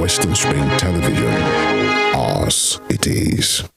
Western Spring Television. Ours it is.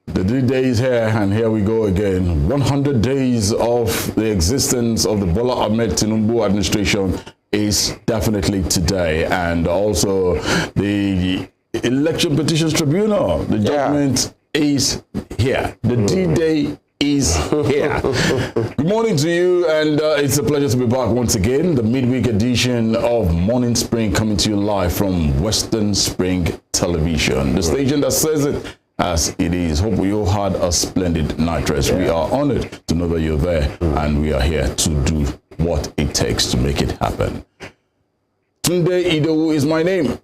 The D-Day is here, and here we go again. 100 days of the existence of the Bola Ahmed Tinubu administration is definitely today, and also the Election Petitions Tribunal, the judgment is here. The D-Day is here. Good morning to you, and it's a pleasure to be back once again. The midweek edition of Morning Spring coming to you live from Western Spring Television, the station that says it as it is. Hope we all had a splendid night rest. We are honored to know that you're there, and we are here to do what it takes to make it happen. TUNDE IDOWU is my name,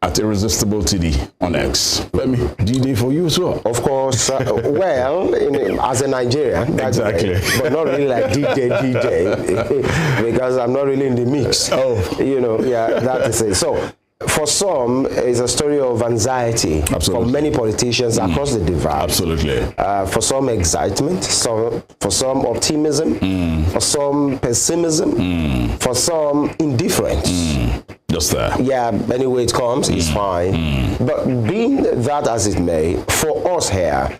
at Irresistible TD on X. FEMI, D-Day for you as well. Of course, well, as a Nigerian, exactly, but not really like D-Day, because I'm not really in the mix. Oh, you know, yeah, that is it. So, for some, it's a story of anxiety. Absolutely. For many politicians across the divide. Absolutely. For some, excitement. For some, optimism. For some, pessimism. For some, indifference. Just there. Yeah, any way it comes, it's fine. But being that as it may, for us here,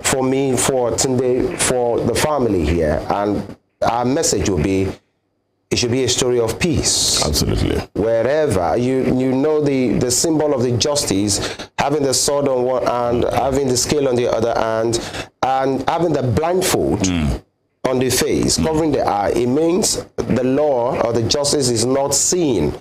for me, for Tunde, for the family here, and our message will be, it should be a story of peace. Absolutely. Wherever you know the symbol of the justice, having the sword on one hand, having the scale on the other hand, and having the blindfold on the face, covering the eye, it means the law or the justice is not seen.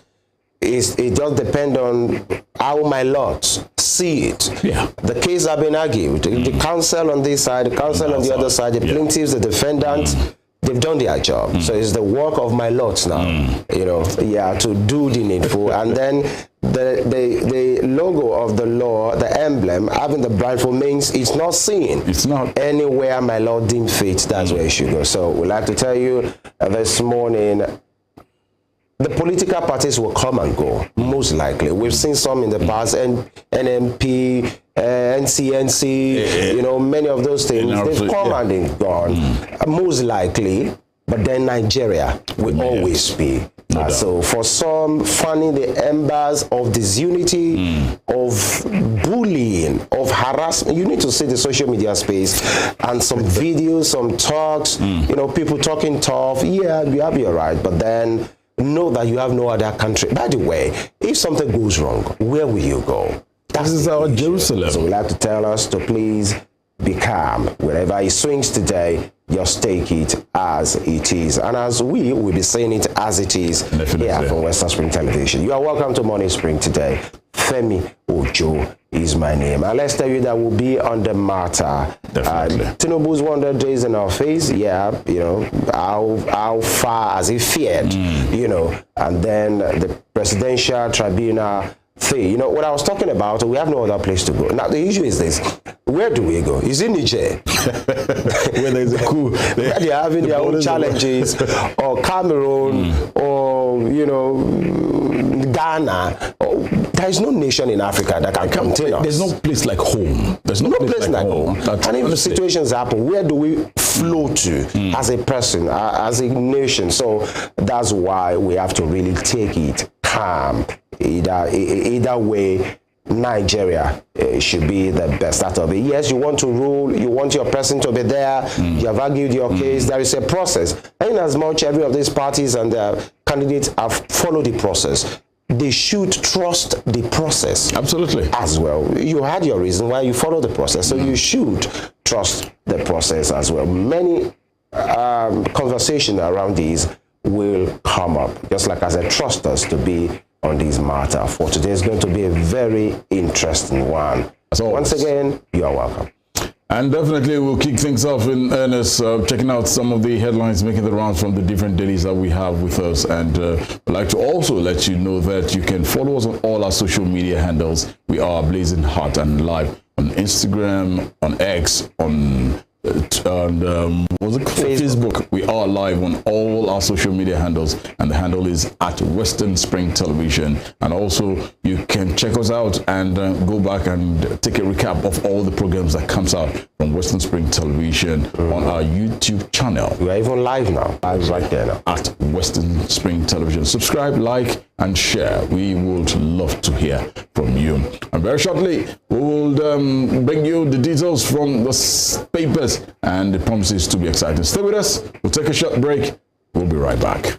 It just depends on how my lords see it. Yeah. The case have been argued. The counsel on this side, the counsel on the other side, the plaintiffs, the defendants, they've done their job. So it's the work of my lords now, you know, to do the needful. And then the logo of the law, the emblem, having the blindfold means it's not seen. It's not. Anywhere my Lord deemed fit, that's where it should go. So we'd like to tell you this morning, the political parties will come and go, most likely. We've seen some in the past, Nnpp, NCNC, you know, many of those things, they've come and they've gone, most likely, but then Nigeria will always be. So for some, fanning the embers of disunity, of bullying, of harassment, you need to see the social media space and some videos, some talks, you know, people talking tough. Yeah, you have your right, but then know that you have no other country. By the way, if something goes wrong, where will you go? This is our Jerusalem. So we'd like to tell us to please be calm. Wherever it swings today, just take it as it is. And as we will be saying it as it is here from Western Spring Television. You are welcome to Morning Spring today. Femi Ojo is my name. And let's tell you that we'll be on the matter. Tinubu's 100 days in our face. Yeah, you know, how far has he feared, you know, and then the presidential tribunal thing. You know, what I was talking about, we have no other place to go. Now, the issue is this. Where do we go? Is it Niger? Where there's a coup. They're having their own challenges, or Cameroon, or, you know, Ghana. There is no nation in Africa that can contain us. There's no place like home. There's no place like home. And if situations happen, where do we flow to as a person, as a nation? So that's why we have to really take it calm. Either way, Nigeria should be the best out of it. Yes, you want to rule, you want your person to be there, you have argued your case, there is a process. And in as much every of these parties and their candidates have followed the process, they should trust the process. Absolutely. As well. You had your reason why you follow the process, so you should trust the process as well. Many conversations around these will come up, just like as I trust us to be on this matter. For today is going to be a very interesting one. So once again, you are welcome. And definitely we'll kick things off in earnest, checking out some of the headlines making the rounds from the different dailies that we have with us. And I'd like to also let you know that you can follow us on all our social media handles. We are blazing hot and live on Instagram, on X, on Was it Facebook? We are live on all our social media handles, and the handle is at Western Spring Television. And also, you can check us out and go back and take a recap of all the programs that comes out from Western Spring Television on our YouTube channel. We are even live now. Live right there now. At Western Spring Television. Subscribe, like, and share. We would love to hear from you. And very shortly, we will bring you the details from the papers, and it promises to be exciting. Stay with us. We'll take a short break. We'll be right back.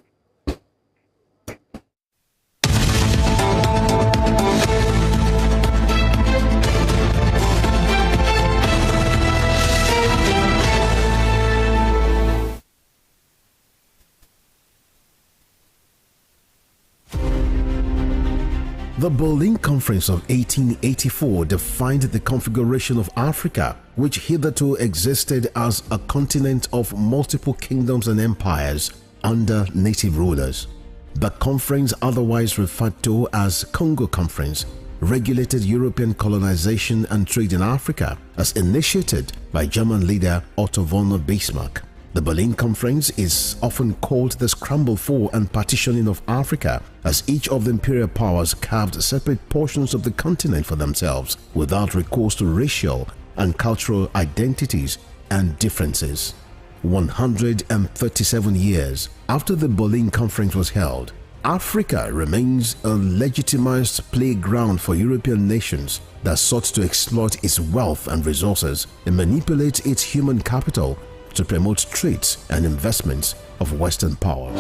The Berlin Conference of 1884 defined the configuration of Africa, which hitherto existed as a continent of multiple kingdoms and empires under native rulers. The conference, otherwise referred to as Congo Conference, regulated European colonization and trade in Africa as initiated by German leader Otto von Bismarck. The Berlin Conference is often called the scramble for and partitioning of Africa, as each of the imperial powers carved separate portions of the continent for themselves without recourse to racial and cultural identities and differences. 137 years after the Berlin Conference was held, Africa remains a legitimized playground for European nations that sought to exploit its wealth and resources and manipulate its human capital to promote trades and investments of Western powers.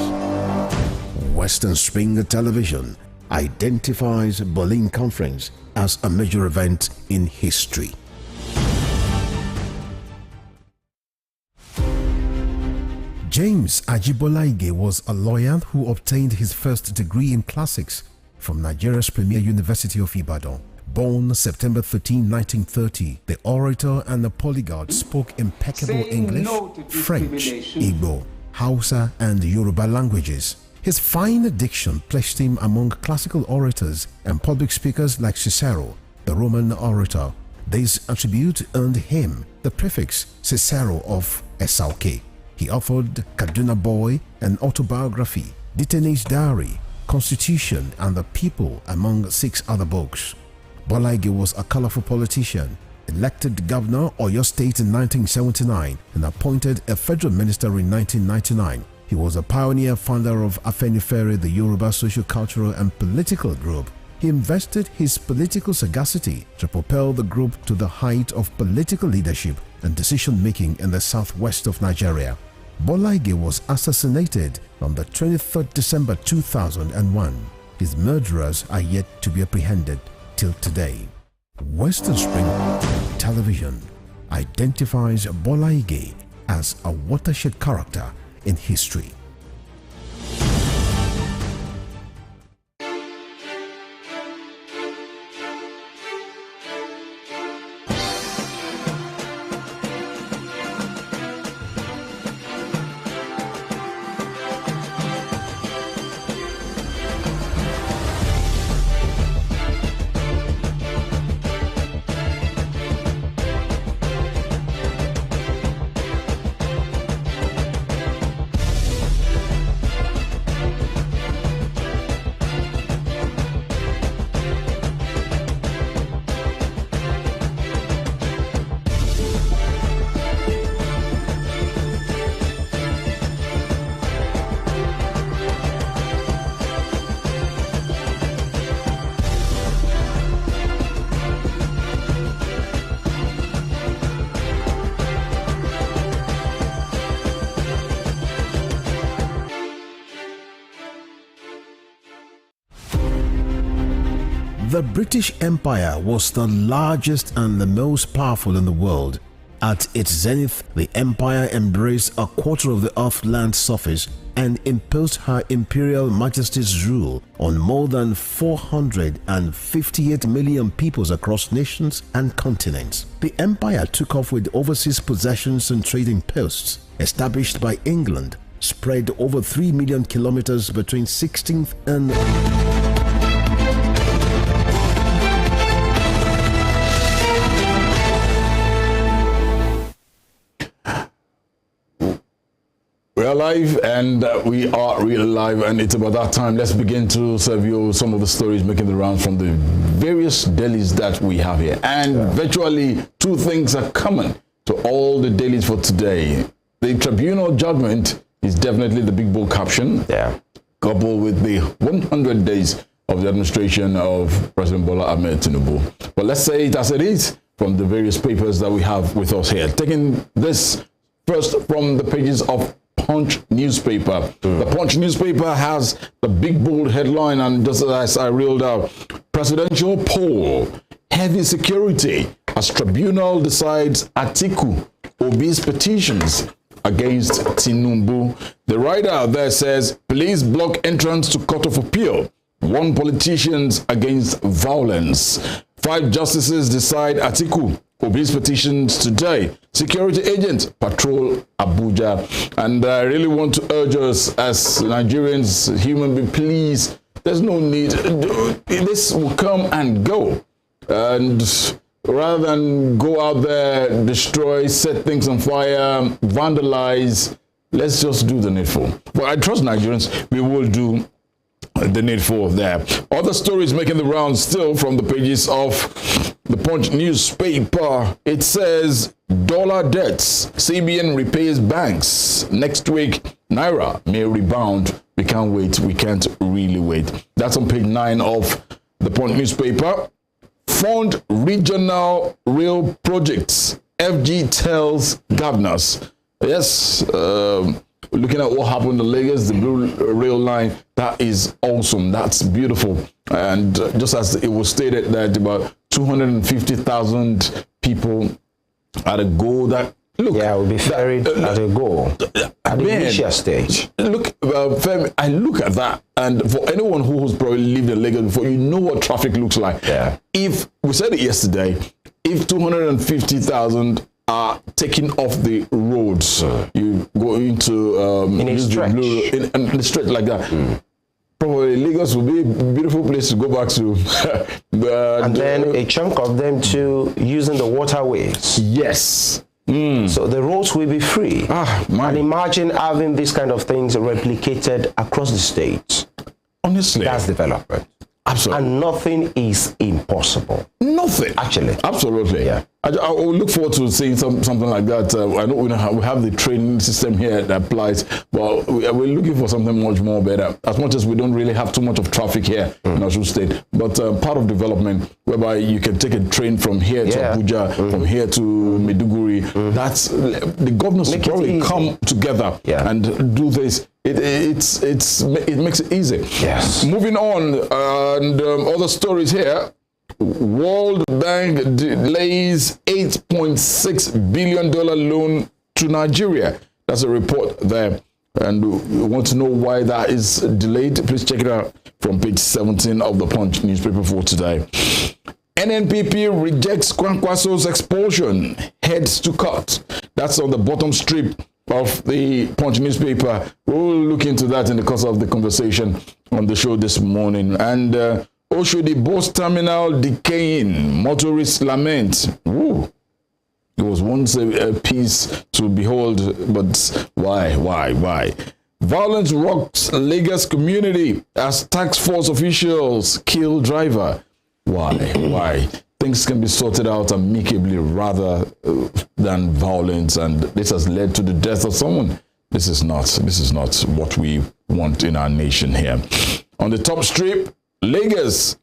Western Spring Television identifies Berlin Conference as a major event in history. James Ajibolaige was a lawyer who obtained his first degree in classics from Nigeria's premier university of Ibadan. Born September 13, 1930, the orator and the polyglot spoke impeccable English, French, Igbo, Hausa, and Yoruba languages. His fine diction placed him among classical orators and public speakers like Cicero, the Roman orator. This attribute earned him the prefix Cicero of Esauke. He authored Kaduna Boy, an autobiography, Detainee's Diary, Constitution, and the People, among 6 other books. Bolaige was a colorful politician, elected governor of Oyo State in 1979 and appointed a federal minister in 1999. He was a pioneer founder of Afenifere, the Yoruba social, cultural, and political group. He invested his political sagacity to propel the group to the height of political leadership and decision-making in the southwest of Nigeria. Bolaige was assassinated on the 23rd December 2001. His murderers are yet to be apprehended till today. Western Spring Television identifies Bolaige as a watershed character in history. The British Empire was the largest and the most powerful in the world. At its zenith, the empire embraced a quarter of the Earth's land surface and imposed her Imperial Majesty's rule on more than 458 million peoples across nations and continents. The empire took off with overseas possessions and trading posts established by England, spread over 3 million kilometers between 16th and We are live, and we are really live, and it's about that time. Let's begin to serve you some of the stories making the rounds from the various dailies that we have here. And virtually two things are common to all the dailies for today. The tribunal judgment is definitely the big bold caption, coupled with the 100 days of the administration of President Bola Ahmed Tinubu. But let's say it as it is from the various papers that we have with us here. Taking this first from the pages of Punch newspaper. The Punch newspaper has the big bold headline, and just as I reeled out, presidential poll, heavy security as tribunal decides Atiku Obi's petitions against Tinubu. The writer there says, police block entrance to Court of Appeal, warn politicians against violence. 5 justices decide Atiku Obi's petitions today. Security agents patrol Abuja. And I really want to urge us as Nigerians, human beings, please, there's no need. This will come and go. And rather than go out there, destroy, set things on fire, vandalize, let's just do the needful. But I trust Nigerians, we will do the needful there. Other stories making the rounds still from the pages of the Punch newspaper. It says, dollar debts, CBN repays banks. Next week, Naira may rebound. We can't wait. We can't really wait. That's on page 9 of the Punch newspaper. Fund regional rail projects. FG tells governors. Yes, looking at what happened in Lagos, the blue rail line, that is awesome. That's beautiful. And just as it was stated that about 250,000 people at a goal that, look. Yeah, will be ferried at a goal at the initial stage. Look, Femi, I look at that, and for anyone who has probably lived in Lagos before, you know what traffic looks like. Yeah. If, we said it yesterday, if 250,000 are taking off the roads, you go into in a stretch. In a stretch like that. Probably Lagos will be a beautiful place to go back to. And then a chunk of them too using the waterways. Yes. So the roads will be free. And imagine having these kind of things replicated across the state. Honestly. That's development. Absolutely. And nothing is impossible. Nothing. Actually. Absolutely. Yeah. I will look forward to seeing something like that. I know we have the training system here that applies, but we're looking for something much more better. As much as we don't really have too much of traffic here in Osun State, but part of development whereby you can take a train from here to Abuja, from here to Maiduguri. That's the governors should probably come together and do this. It makes it easy. Yes. Moving on, and other stories here. World Bank delays $8.6 billion loan to Nigeria. That's a report there. And we want to know why that is delayed. Please check it out from page 17 of the Punch newspaper for today. Nnpp rejects Kwakwanso's expulsion, heads to court. That's on the bottom strip of the Punch newspaper. We'll look into that in the course of the conversation on the show this morning. And OSUN bus terminal decaying, motorists lament. Ooh. It was once a piece to behold, but why? Violence rocks Lagos community as task force officials kill driver. Why? Things can be sorted out amicably rather than violence, and this has led to the death of someone. This is not what we want in our nation here. On the top strip, Lagos,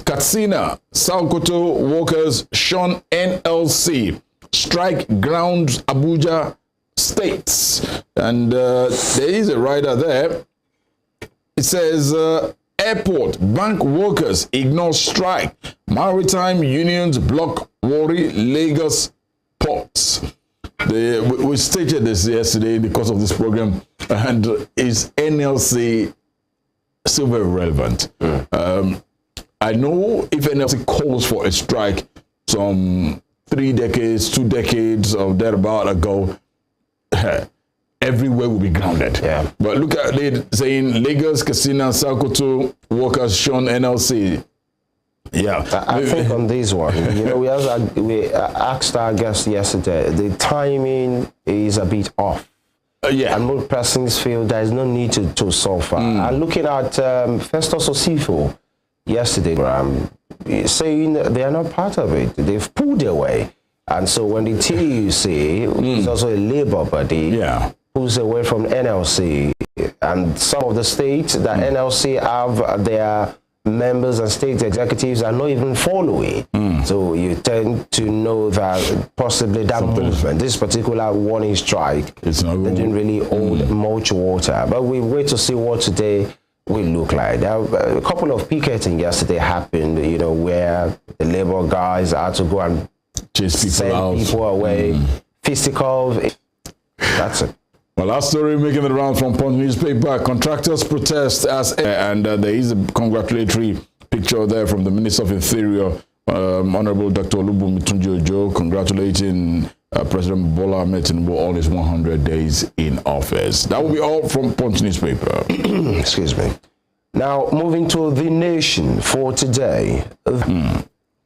Katsina, Sokoto workers shun NLC. Strike grounds Abuja states. And there is a rider there. It says, airport, bank workers ignore strike. Maritime unions block worry Lagos ports. We stated this yesterday in the course of this program. And is NLC still very relevant? I know if NLC calls for a strike some 3 decades, 2 decades or thereabout ago, everywhere will be grounded. Yeah. But look at it saying Lagos, Katsina, Sokoto workers shun NLC. Yeah. I think on this one, we asked our guest yesterday, the timing is a bit off. Yeah. And most persons feel there is no need to suffer. And looking at Festus Osifo yesterday, saying they are not part of it. They've pulled away. And so when the TUC, is also a labor body, pulls away from NLC, and some of the states that NLC have their members and state executives are not even following. So you tend to know that possibly that movement, this particular warning strike, they didn't really hold much water. But we wait to see what today will look like. A couple of picketing yesterday happened, you know, where the labor guys had to go and send people away. Fisticuffs. That's it. Well, last story making the round from Punch newspaper. Contractors protest and there is a congratulatory picture there from the Minister of Interior, Honorable Dr. Olubunmi Tunji-Ojo, congratulating President Bola Ahmed Tinubu on his 100 days in office. That will be all from Punch newspaper. Excuse me. Now, moving to The Nation for today.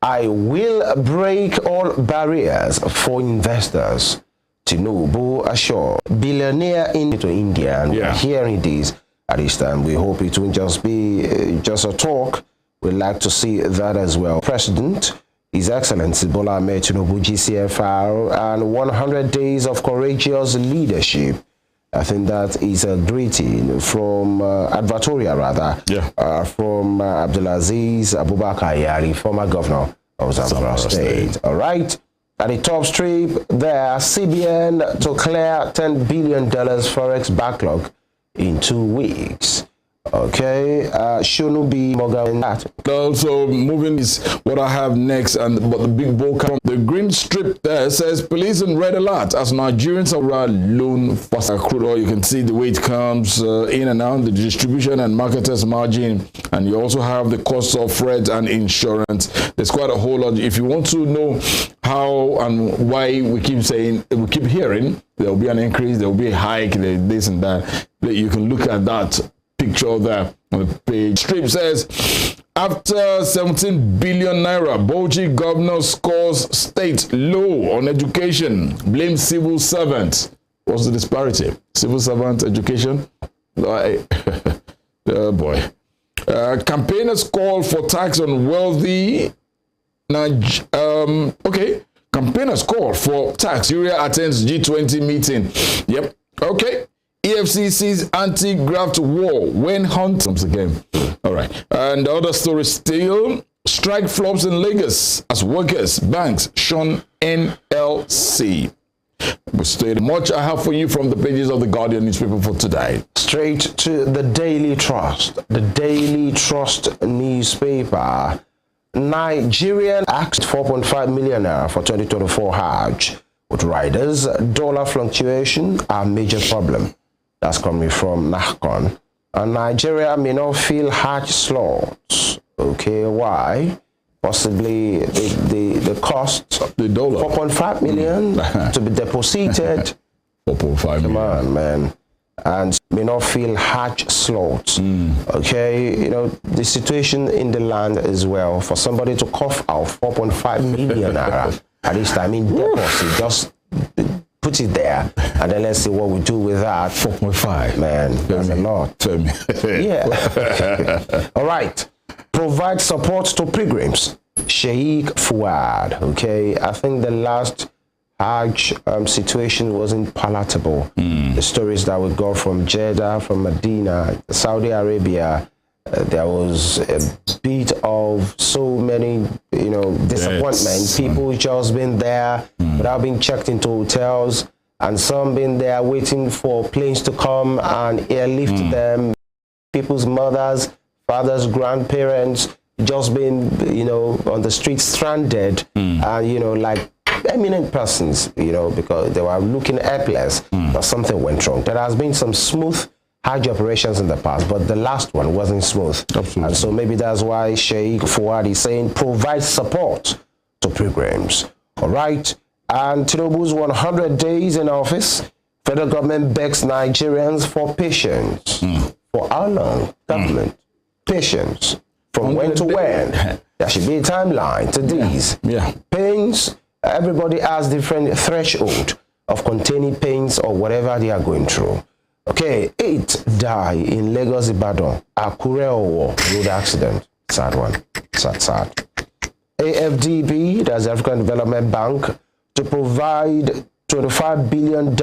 I will break all barriers for investors. Tinubu assured billionaire into India, and we're hearing this at this time. We hope it won't just be just a talk. We'd like to see that as well. President, His Excellency Bola Ahmed Tinubu, GCFR, and 100 days of courageous leadership. I think that is a greeting from advertorial, rather, from Abdulaziz Abubakar Yari, former governor of Zamfara State. All right. At the top strip, there, CBN to clear $10 billion forex backlog in 2 weeks. Okay, shouldn't be more than that. Also, moving is what I have next, but the big book from the green strip there says police on red alert as Nigerians are loan for crude oil. You can see the way it comes in and out, the distribution and marketers margin, and you also have the cost of freight and insurance. There's quite a whole lot. If you want to know how and why we keep hearing there will be an increase, there will be a hike, this and that, you can look at that picture there on the page. Strip says, after 17 billion naira, Bauchi governor scores state low on education, blames civil servants. What's the disparity? Civil servant education? Oh boy. Campaigners call for tax on wealthy. Okay. Campaigners call for tax. Syria attends G20 meeting. Yep. Okay. EFCC's anti-graft war when hunt comes again. All right. And the other story still, strike flops in Lagos as workers, banks shun NLC. We stated much I have for you from the pages of the Guardian newspaper for today. Straight to the Daily Trust. The Daily Trust newspaper. Nigerian asked 4.5 million naira for 2024 Hajj. With riders, dollar fluctuation are a major problem. That's coming from Nahcon. And Nigeria may not feel Hajj slots. Okay, why? Possibly the cost, the dollar, 4.5 million to be deposited. 4.5 million. Come on, man. And may not feel Hajj slots. Okay, you know, the situation in the land as well, for somebody to cough out 4.5 million naira at this time in deposit, just put it there, and then let's see what we do with that. 4.5. Man, that's a lot. Yeah. All right. Provide support to pilgrims. Sheikh Fuad. Okay. I think the last Hajj situation wasn't palatable. The stories that we got from Jeddah, from Medina, Saudi Arabia, there was a bit of so many, you know, disappointment. People just been there without being checked into hotels, and some been there waiting for planes to come and airlift them. People's mothers, fathers, grandparents just been, you know, on the streets stranded, and, you know, like eminent persons, you know, because they were looking helpless, but something went wrong. There has been some smooth Hajj operations in the past, but the last one wasn't smooth. Absolutely. And so maybe that's why Sheikh Fuad is saying provide support to pilgrims. All right. And Tinubu's 100 days in office, federal government begs Nigerians for patience. For how long? Government. Patience. From when to when? There should be a timeline to these. Pains, everybody has different threshold of containing pains or whatever they are going through. Okay, 8 die in Lagos, Ibadan, Akure road accident. Sad one. Sad. AFDB, that's the African Development Bank, to provide $25 billion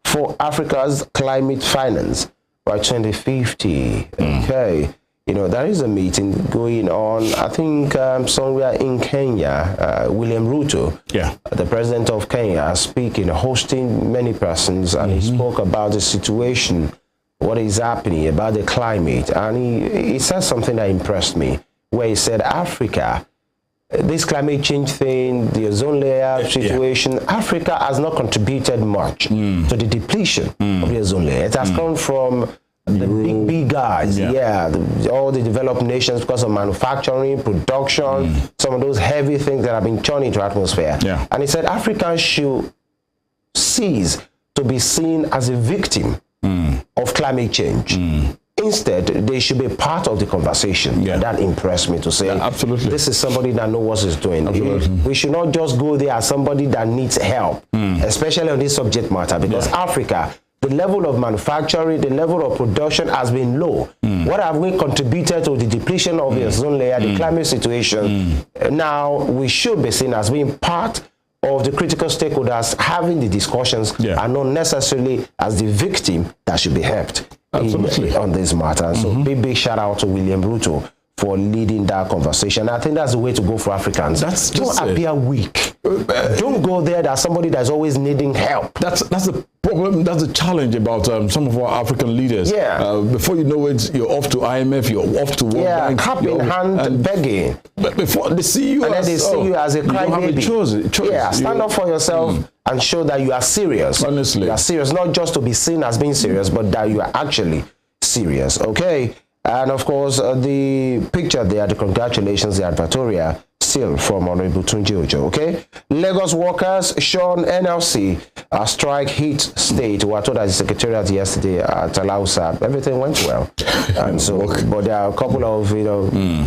for Africa's climate finance by 2050. Okay. You know, there is a meeting going on, I think somewhere in Kenya. William Ruto, the president of Kenya, speaking, hosting many persons, and he spoke about the situation, what is happening, about the climate. And he said something that impressed me, where he said, Africa, this climate change thing, the ozone layer situation, Africa has not contributed much to the depletion of the ozone layer. It has come from the big guys, all the developed nations, because of manufacturing, production, some of those heavy things that have been churned into atmosphere. And he said Africa should cease to be seen as a victim of climate change. Instead, they should be part of the conversation. That impressed me, to say, absolutely, this is somebody that knows what he's doing. We should not just go there as somebody that needs help, especially on this subject matter, because Africa, the level of manufacturing, the level of production has been low. What have we contributed to the depletion of the ozone layer, the climate situation? Now, we should be seen as being part of the critical stakeholders having the discussions, and not necessarily as the victim that should be helped on this matter. So big shout out to William Ruto for leading that conversation. I think that's the way to go for Africans. Don't appear weak. Don't go there as somebody that's always needing help. That's the problem. That's the challenge about some of our African leaders. Before you know it, you're off to IMF, you're off to World Bank, cap in hand, and begging. But before they see you, and then they see you as a crybaby. Stand up for yourself and show that you are serious. Honestly, you are serious, not just to be seen as being serious, but that you are actually serious. Okay. And of course, the picture there, the congratulations, the advertorial, still from Honorable Tunji Ojo. Okay, Lagos workers, Sean NLC, strike hit state. We were told at the secretariat yesterday at Alausa, everything went well. And so, but there are a couple of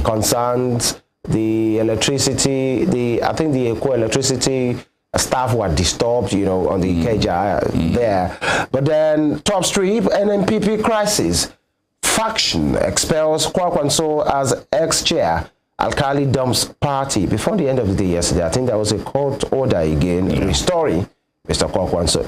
concerns. The electricity, I think the electricity staff were disturbed, on the Keja there. But then top strip, Nnpp crisis. Faction expels Kwakwanso as ex-chair. Alkali dumps party. Before the end of the day yesterday, I think there was a court order again restoring Mr. Kwakwanso.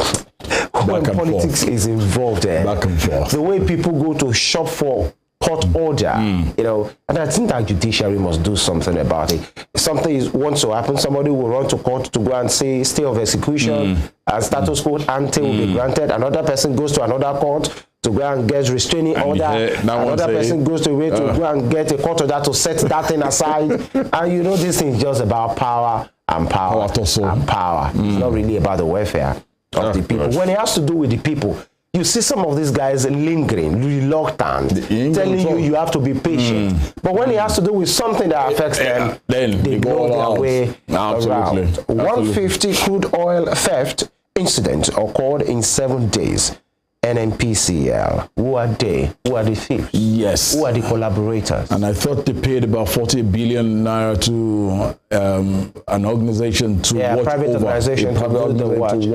When politics is involved there, back and forth, the way people go to shop for court order, and I think that judiciary must do something about it. If something wants to happen, somebody will run to court to go and say stay of execution and status quo ante will be granted. Another person goes to another court to go and get restraining order. Another person goes to go and get a court order to set that thing aside. And this thing is just about power and power and power. It's not really about the welfare of the people. When it has to do with the people, you see some of these guys lingering, reluctant, telling you have to be patient. But when it has to do with something that affects them, then they go their way around. 150 crude oil theft incident occurred in 7 days. NNPCL. Who are they? Who are the thieves? Yes. Who are the collaborators? And I thought they paid about 40 billion naira to an organization to watch private over. Organization to do the watch.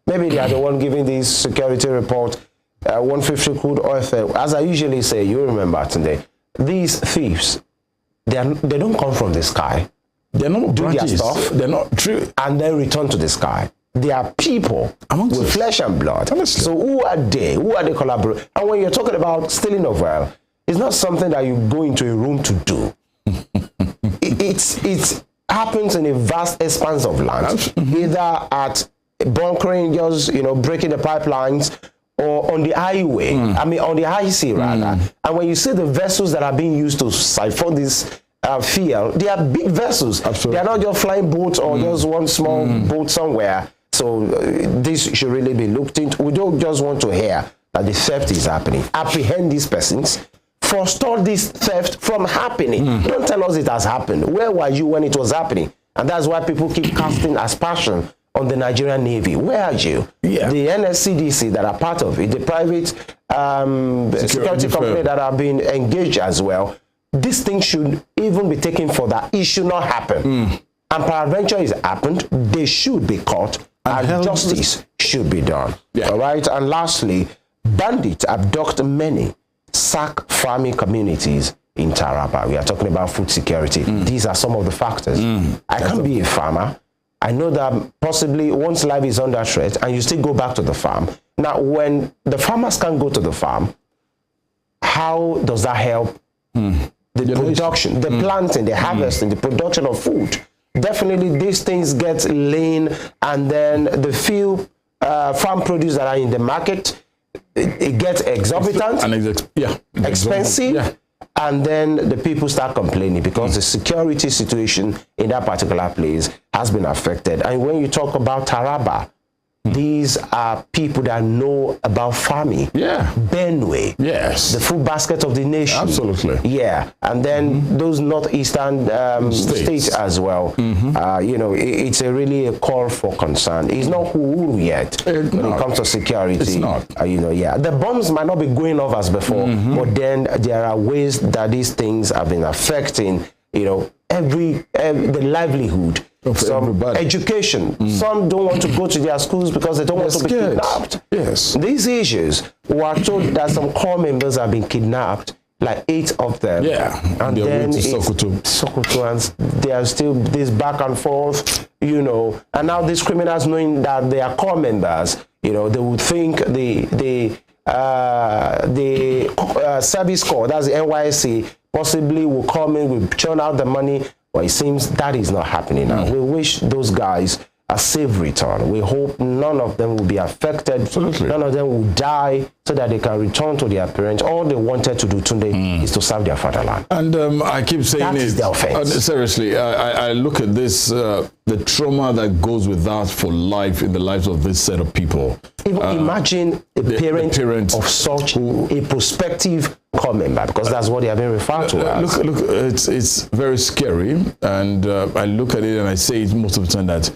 Maybe they are the one giving this security report. 150 crude oil theft. As I usually say, you remember today, these thieves, they don't come from the sky. They're not do branches. Their stuff. They're not true. And then return to the sky. They are people with flesh and blood. Honestly. So who are they? Who are the collaborators? And when you're talking about stealing of oil, it's not something that you go into a room to do. it happens in a vast expanse of land, either at bunkering, just breaking the pipelines, or on the highway. On the high sea rather. And when you see the vessels that are being used to siphon this fuel, they are big vessels. Absolutely. They are not just flying boats or just one small boat somewhere. So this should really be looked into. We don't just want to hear that the theft is happening. Apprehend these persons. Forestall this theft from happening. Don't tell us it has happened. Where were you when it was happening? And that's why people keep casting aspersion on the Nigerian Navy. Where are you? The NSCDC that are part of it, the private security company that have been engaged as well. This thing should even be taken for that. It should not happen. And peradventure is happened, they should be caught and justice should be done. Yeah. All right. And lastly, bandits abduct many, sack farming communities in Taraba. We are talking about food security. These are some of the factors. I can't be a farmer. I know that possibly one's life is under threat and you still go back to the farm. Now, when the farmers can't go to the farm, how does that help the production, the planting, the harvesting, the production of food? Definitely these things get lean, and then the few farm produce that are in the market, it gets exorbitant, and expensive, and then the people start complaining because the security situation in that particular place has been affected. And when you talk about Taraba, these are people that know about farming. Yeah. Benue. Yes. The food basket of the nation. Absolutely. Yeah. And then those northeastern states as well. You know, it's really a call for concern. It's not who yet when it comes to security. It's not. You know, yeah. The bombs might not be going off as before, but then there are ways that these things have been affecting, you know, the livelihood. Some education. Some don't want to go to their schools because they don't want to be kidnapped. Yes. These issues, we are told that some core members have been kidnapped, like 8 of them. Yeah. And then it's Sokoto, and they are still this back and forth, you know. And now these criminals, knowing that they are core members, you know, they would think the service corps, that's the NYSC, possibly will come in, will churn out the money. But it seems that is not happening now. We wish those guys a safe return. We hope none of them will be affected. Absolutely. None of them will die, so that they can return to their parents. All they wanted to do today is to serve their fatherland. And I keep saying that is the offense. Seriously, I look at this, the trauma that goes with that for life in the lives of this set of people. Even imagine a parent of such a prospective core member, because that's what they have been referred to as. Look, it's very scary, and I look at it and I say it most of the time that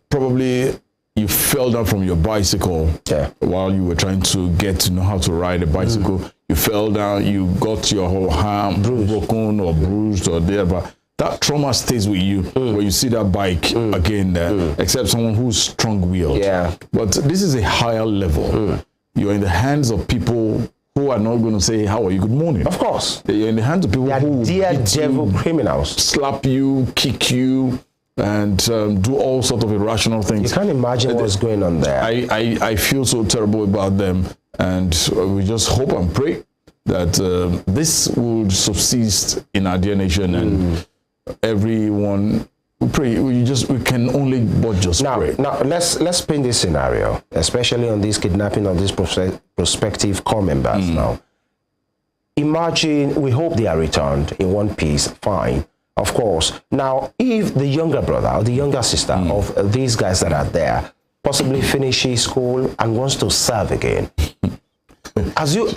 probably you fell down from your bicycle while you were trying to get to know how to ride a bicycle. You fell down, you got your whole arm broken or bruised or there, but that trauma stays with you when you see that bike again there, except someone who's strong-willed. Yeah. But this is a higher level. You're in the hands of people who are not going to say, how are you, good morning. Of course. You're in the hands of people who devil criminals, slap you, kick you, and do all sorts of irrational things. You can't imagine what's going on there. I feel so terrible about them, and we just hope and pray that this will subsist in our dear nation, and everyone, we pray, we can only but just pray. Now let's paint this scenario, especially on this kidnapping of these prospective core members. Now imagine, we hope they are returned in one piece, fine. Of course. Now, if the younger brother or the younger sister of these guys that are there possibly finishes school and wants to serve again, as you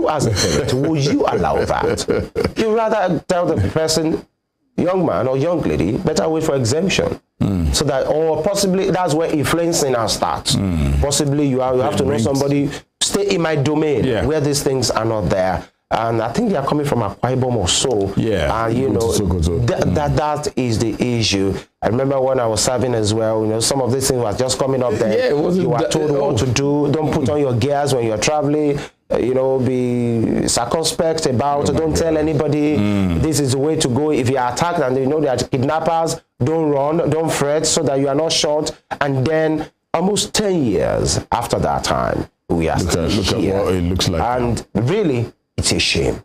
as a parent, would you allow that? You rather tell the person, young man or young lady, better wait for exemption, so that, or possibly that's where influencing now starts. Possibly you have to know somebody, stay in my domain where these things are not there. And I think they are coming from Akwa Ibom or so. Yeah. And you know, that is the issue. I remember when I was serving as well, you know, some of these things were just coming up there. Yeah, you are told what to do. Don't put on your gears when you're traveling. You know, be circumspect about, don't tell anybody this is the way to go. If you are attacked and you know they are kidnappers, don't run, don't fret, so that you are not shot. And then almost 10 years after that time, we are still here. At what it looks like. And really, it's a shame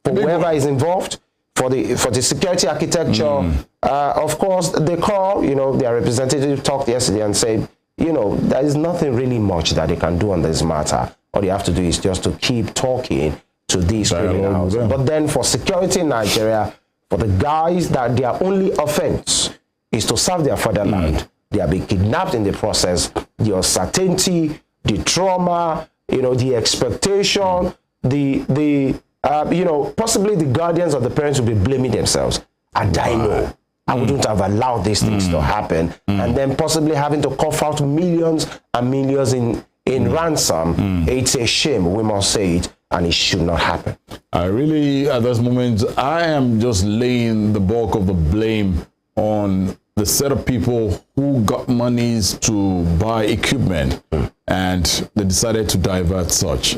for whoever is involved, for the security architecture. Of course, they call, you know, their representative talked yesterday and said, you know, there is nothing really much that they can do on this matter. All they have to do is just to keep talking to these criminals. But then for security in Nigeria, for the guys that their only offense is to serve their fatherland, they have been kidnapped in the process. The uncertainty, the trauma, you know, the expectation, you know, possibly the guardians of the parents will be blaming themselves. And I know I wouldn't have allowed these things to happen. And then possibly having to cough out millions and millions in ransom. It's a shame, we must say it, and it should not happen. I really, at this moment, I am just laying the bulk of the blame on the set of people who got monies to buy equipment and they decided to divert such.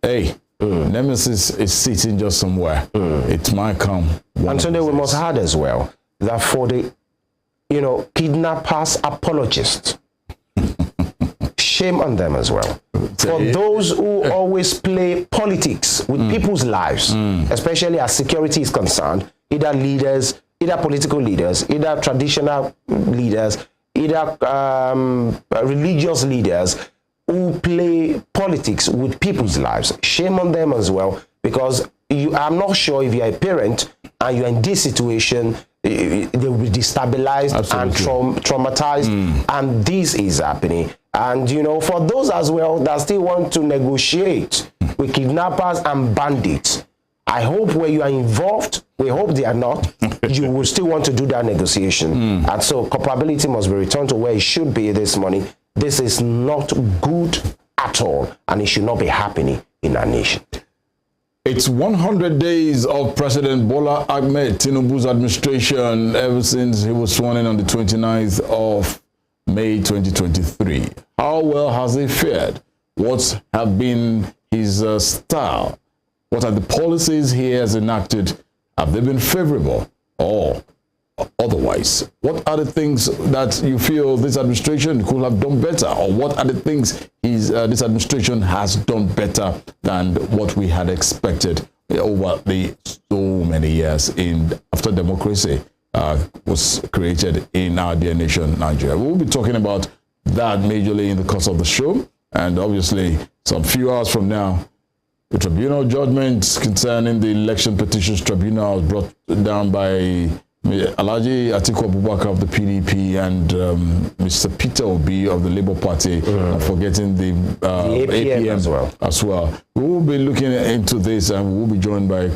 Hey, Nemesis is sitting just somewhere. It might come. And today we must add as well that for the, kidnappers apologists, shame on them as well. For those who always play politics with people's lives, especially as security is concerned, either leaders, either political leaders, either traditional leaders, either religious leaders who play politics with people's lives. Shame on them as well, because I'm not sure if you're a parent and you're in this situation, they will be destabilized and traumatized, and this is happening. And for those as well that still want to negotiate with kidnappers and bandits, I hope where you are involved, we hope they are not, you will still want to do that negotiation. And so culpability must be returned to where it should be this morning. This is not good at all, and it should not be happening in our nation. It's 100 days of President Bola Ahmed Tinubu's administration ever since he was sworn in on the 29th of May 2023. How well has he fared? What have been his style? What are the policies he has enacted? Have they been favorable or otherwise? What are the things that you feel this administration could have done better, or what are the things this administration has done better than what we had expected over the so many years after democracy was created in our dear nation, Nigeria? We'll be talking about that majorly in the course of the show, and obviously some few hours from now, the tribunal judgment concerning the election petitions tribunal brought down by Alhaji Atiku Abubakar of the PDP and Mr. Peter Obi of the Labour Party, not forgetting the APM as well. We will be looking into this, and we will be joined by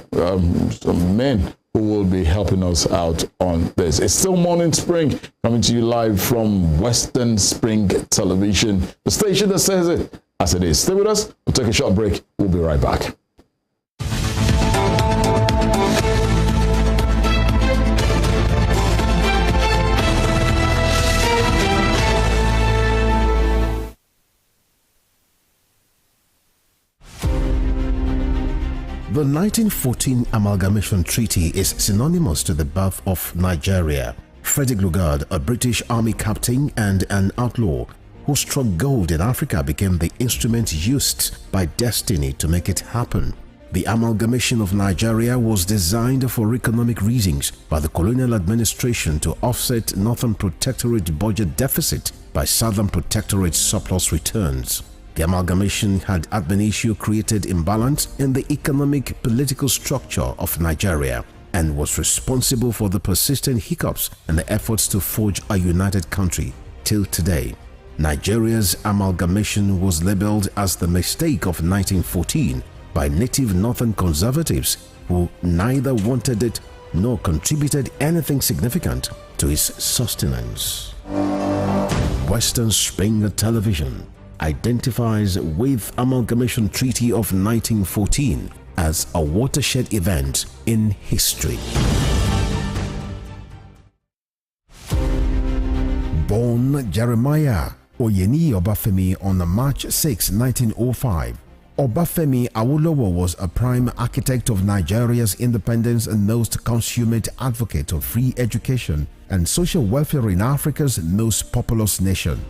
some men who will be helping us out on this. It's still Morning Spring, coming to you live from Western Spring Television, the station that says it as it is. Stay with us. We'll take a short break. We'll be right back. The 1914 Amalgamation Treaty is synonymous to the birth of Nigeria. Frederick Lugard, a British Army captain and an outlaw who struck gold in Africa, became the instrument used by destiny to make it happen. The amalgamation of Nigeria was designed for economic reasons by the colonial administration to offset Northern Protectorate budget deficit by Southern Protectorate surplus returns. The amalgamation had ad initio created imbalance in the economic political structure of Nigeria and was responsible for the persistent hiccups and the efforts to forge a united country till today. Nigeria's amalgamation was labeled as the mistake of 1914 by native northern conservatives who neither wanted it nor contributed anything significant to its sustenance. Western Spring Television identifies with Amalgamation Treaty of 1914 as a watershed event in history. Born Jeremiah Oyeni Obafemi on March 6, 1905, Obafemi Awolowo was a prime architect of Nigeria's independence and most consummate advocate of free education and social welfare in Africa's most populous nation.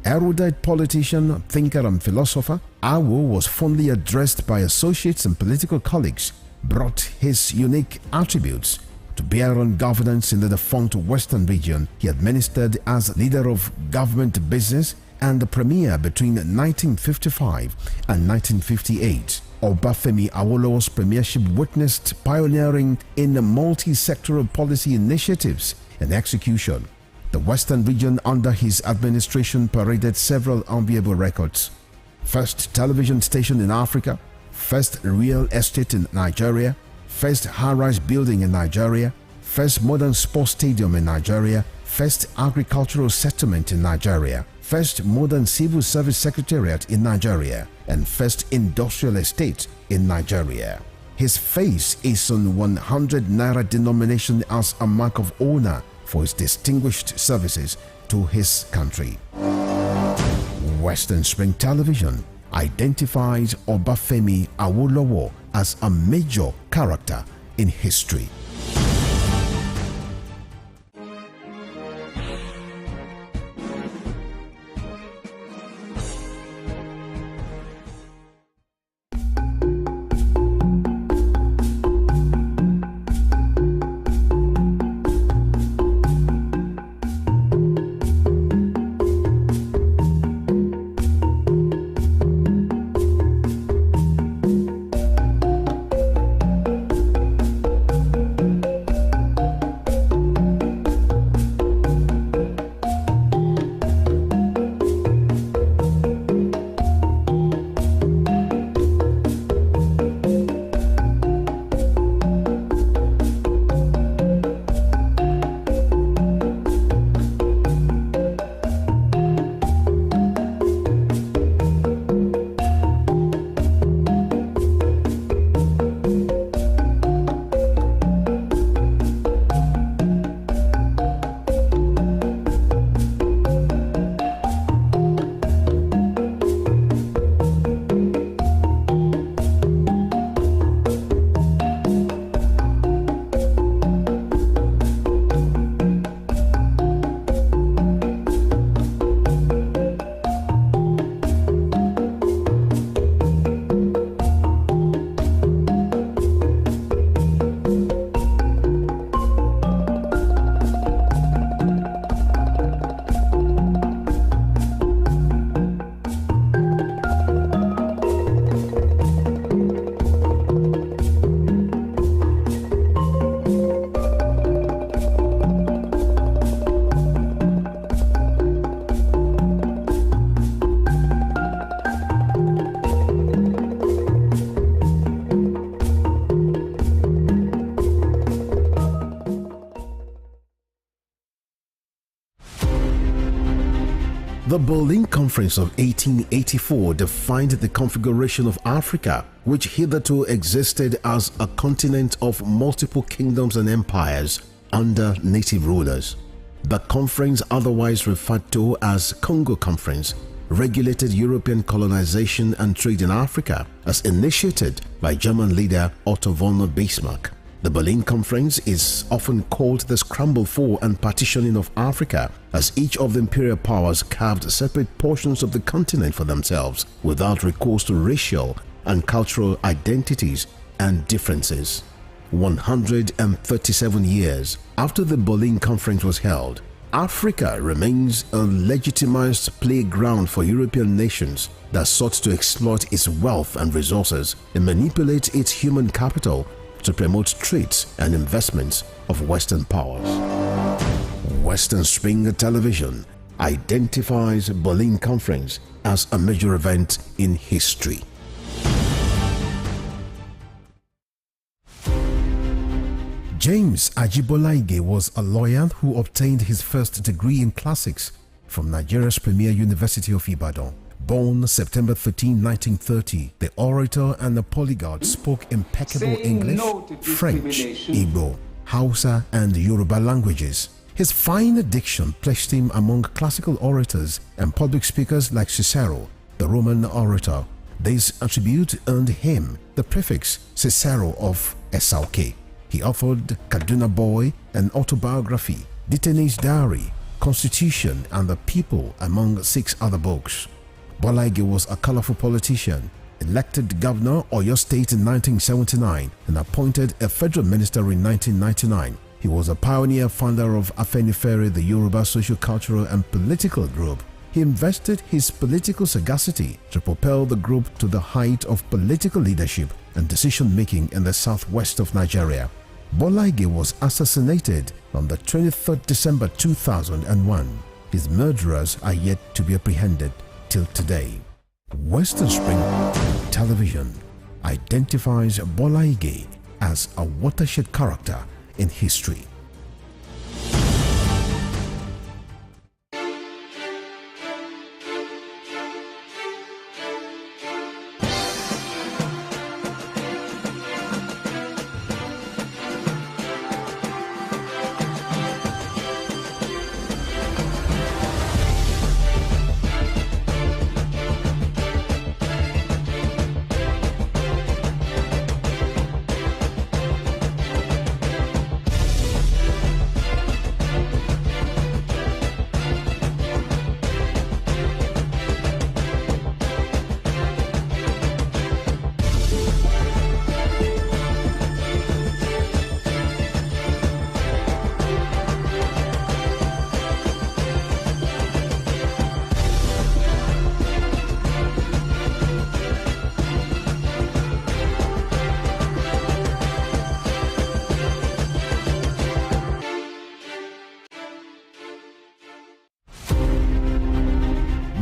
Erudite politician, thinker and philosopher, Awo was fondly addressed by associates and political colleagues, brought his unique attributes to bear on governance in the defunct Western region. He administered as leader of government business and the premier between 1955 and 1958. Obafemi Awolowo's premiership witnessed pioneering in multi-sectoral policy initiatives and execution. The Western region under his administration paraded several enviable records. First television station in Africa, first real estate in Nigeria, first high-rise building in Nigeria, first modern sports stadium in Nigeria, first agricultural settlement in Nigeria, first modern civil service secretariat in Nigeria, and first industrial estate in Nigeria. His face is on 100 naira denomination as a mark of honor for his distinguished services to his country. Western Spring Television identifies Obafemi Awolowo as a major character in history. The Berlin Conference of 1884 defined the configuration of Africa, which hitherto existed as a continent of multiple kingdoms and empires under native rulers. The conference, otherwise referred to as Congo Conference, regulated European colonization and trade in Africa as initiated by German leader Otto von Bismarck. The Berlin Conference is often called the scramble for and partitioning of Africa, as each of the imperial powers carved separate portions of the continent for themselves without recourse to racial and cultural identities and differences. 137 years after the Berlin Conference was held, Africa remains a legitimized playground for European nations that sought to exploit its wealth and resources and manipulate its human capital to promote trades and investments of Western powers. Western Spring Television identifies Berlin Conference as a major event in history. James Ajibolaige was a lawyer who obtained his first degree in classics from Nigeria's premier University of Ibadan. Born September 13, 1930, the orator and the polyglot spoke impeccable English, French, Igbo, Hausa, and Yoruba languages. His fine diction placed him among classical orators and public speakers like Cicero, the Roman orator. This attribute earned him the prefix Cicero of Esauke. He authored Kaduna Boy, an autobiography, Detainee's Diary, Constitution, and The People, among 6 other books. Bolaige was a colorful politician, elected governor Oyo State in 1979 and appointed a federal minister in 1999. He was a pioneer founder of Afenifere, the Yoruba social, cultural, and political group. He invested his political sagacity to propel the group to the height of political leadership and decision-making in the southwest of Nigeria. Bolaige was assassinated on the 23rd December 2001. His murderers are yet to be apprehended till today. Western Spring Television identifies Bolaige as a watershed character in history.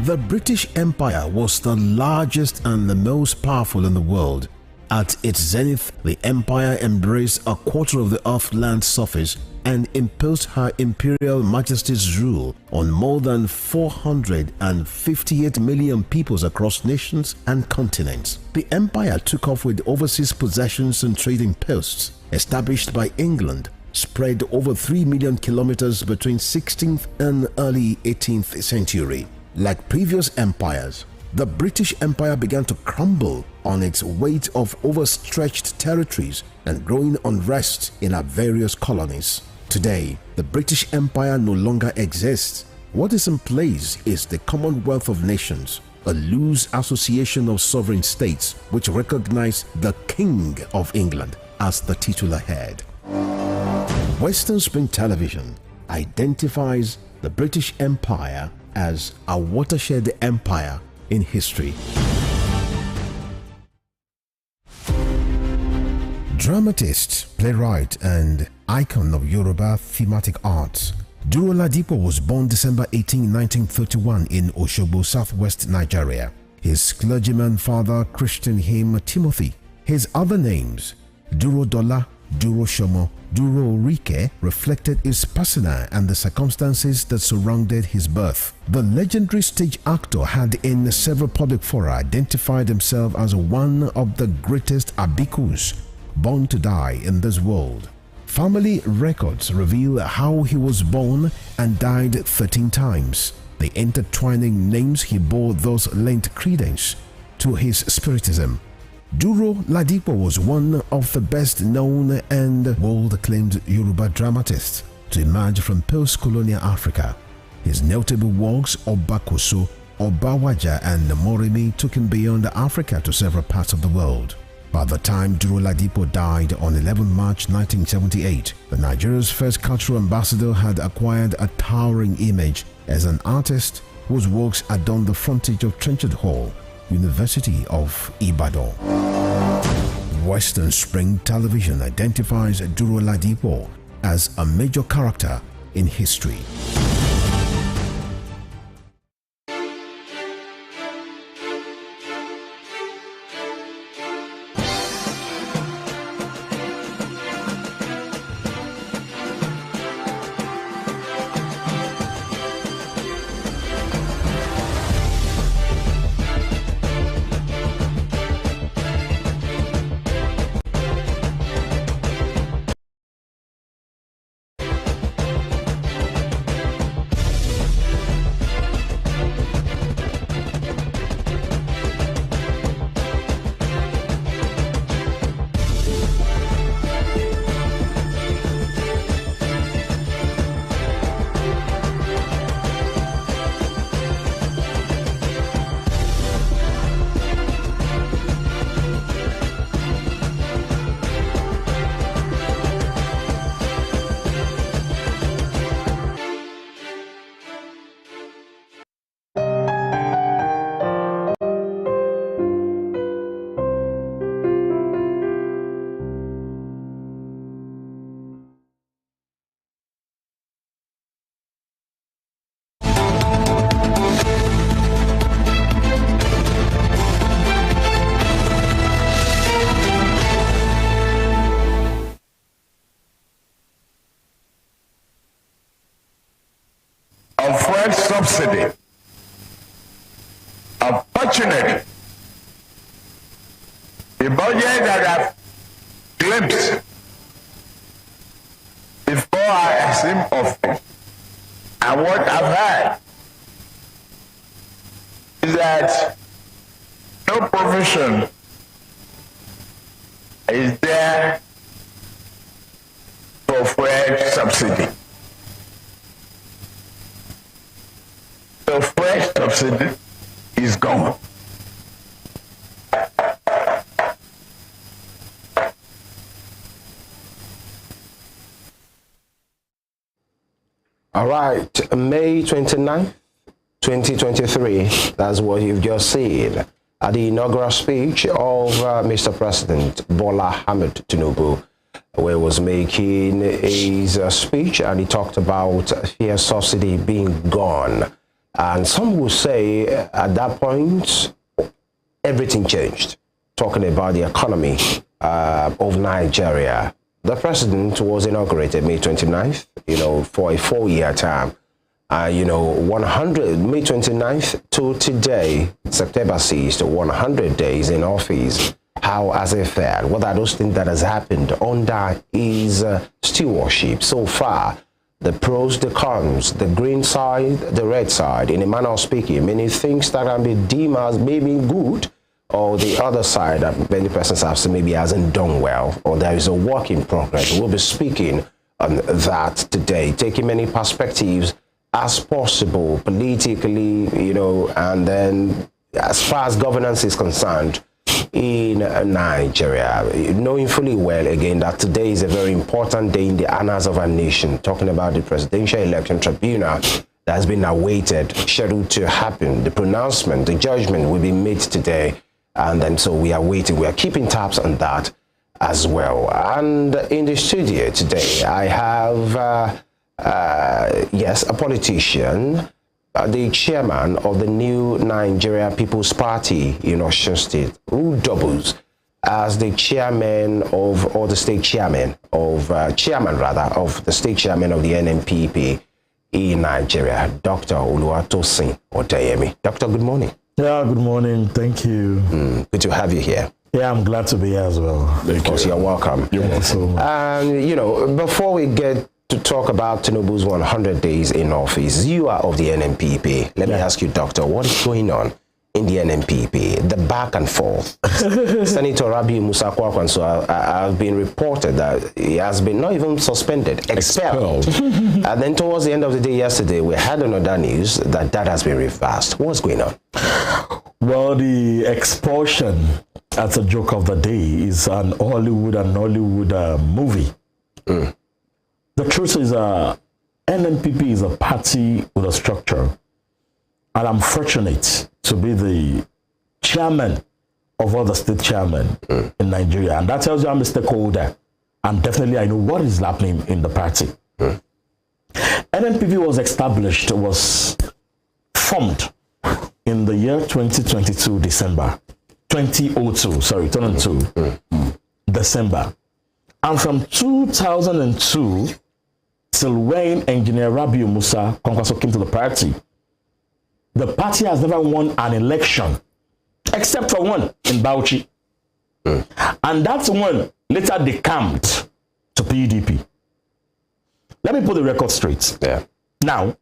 The British Empire was the largest and the most powerful in the world. At its zenith, the empire embraced a quarter of the earth's land surface and imposed her imperial majesty's rule on more than 458 million peoples across nations and continents. The empire took off with overseas possessions and trading posts established by England, spread over 3 million kilometers between 16th and early 18th century. Like previous empires, the British Empire began to crumble on its weight of overstretched territories and growing unrest in our various colonies. Today, the British Empire no longer exists. What is in place is the Commonwealth of Nations, a loose association of sovereign states which recognize the King of England as the titular head. Western Spring Television identifies the British Empire as a watershed empire in history. Dramatist, playwright, and icon of Yoruba thematic arts, Duro Ladipo was born December 18, 1931 in Osogbo, southwest Nigeria. His clergyman father christened him Timothy. His other names, Duro Dola, Duro Shomo, Duro Rike, reflected his persona and the circumstances that surrounded his birth. The legendary stage actor had in several public fora identified himself as one of the greatest abikus born to die in this world. Family records reveal how he was born and died 13 times. The intertwining names he bore thus lent credence to his spiritism. Duro Ladipo was one of the best known and world-acclaimed Yoruba dramatists to emerge from post-colonial Africa. His notable works Obakoso, Obawaja and Moremi took him beyond Africa to several parts of the world. By the time Duro Ladipo died on 11 March 1978, the Nigeria's first cultural ambassador had acquired a towering image as an artist whose works adorned the frontage of Trenchard Hall, University of Ibadan. Western Spring Television identifies Duro Ladipo as a major character in history. Fuel subsidy. Unfortunately, the budget that I've glimpsed before I assume office and what I've heard is that no provision is there for fuel subsidy. The fuel subsidy is gone. All right, May 29th, 2023, that's what you've just seen at the inaugural speech of Mr. President Bola Ahmed Tinubu, where he was making his speech, and he talked about fuel subsidy being gone. And some will say at that point, everything changed. Talking about the economy of Nigeria. The president was inaugurated May 29th, for a 4-year term. May 29th to today, September 6th, 100 days in office. How has it fared? What are those things that has happened under his stewardship so far? The pros, the cons, the green side, the red side, in a manner of speaking, many things that can be deemed as maybe good, or the other side that many persons have said maybe hasn't done well, or there is a work in progress. We'll be speaking on that today, taking many perspectives as possible politically, and then as far as governance is concerned in Nigeria, knowing fully well again that today is a very important day in the annals of our nation, talking about the Presidential Election Tribunal that has been awaited, scheduled to happen. The pronouncement, the judgment will be made today, and then so we are waiting. We are keeping tabs on that as well. And in the studio today, I have yes, a politician, the chairman of the new Nigeria People's Party in OSUN State, who doubles as the chairman of, or the state chairman of, of the state chairman of the Nnpp in Nigeria, Dr. TOSIN ODEYEMI. Doctor, good morning. Yeah, good morning. Thank you. Good to have you here. Yeah, I'm glad to be here as well. Of course, you're welcome. You're welcome so much. And, before we get to talk about Tinubu's 100 days in office, you are of the Nnpp. Let me ask you, Doctor, what is going on in the Nnpp? The back and forth. Senator Rabiu Musa Kwakwanso have been reported that he has been not even suspended, expelled. And then towards the end of the day yesterday, we had another news that has been reversed. What's going on? Well, the expulsion, that's a joke of the day, is an Hollywood movie. The truth is, Nnpp is a party with a structure, and I'm fortunate to be the chairman of all the state chairmen in Nigeria, and that tells you I'm a stakeholder, and definitely I know what is happening in the party. Nnpp was formed in the year 2022, December. 2002, sorry, 2002, December. And from 2002 till when Engineer Rabiu Musa Kwakwanso came to the party has never won an election, except for one in Bauchi. And that one later decamped to PDP. Let me put the record straight. Yeah. Now,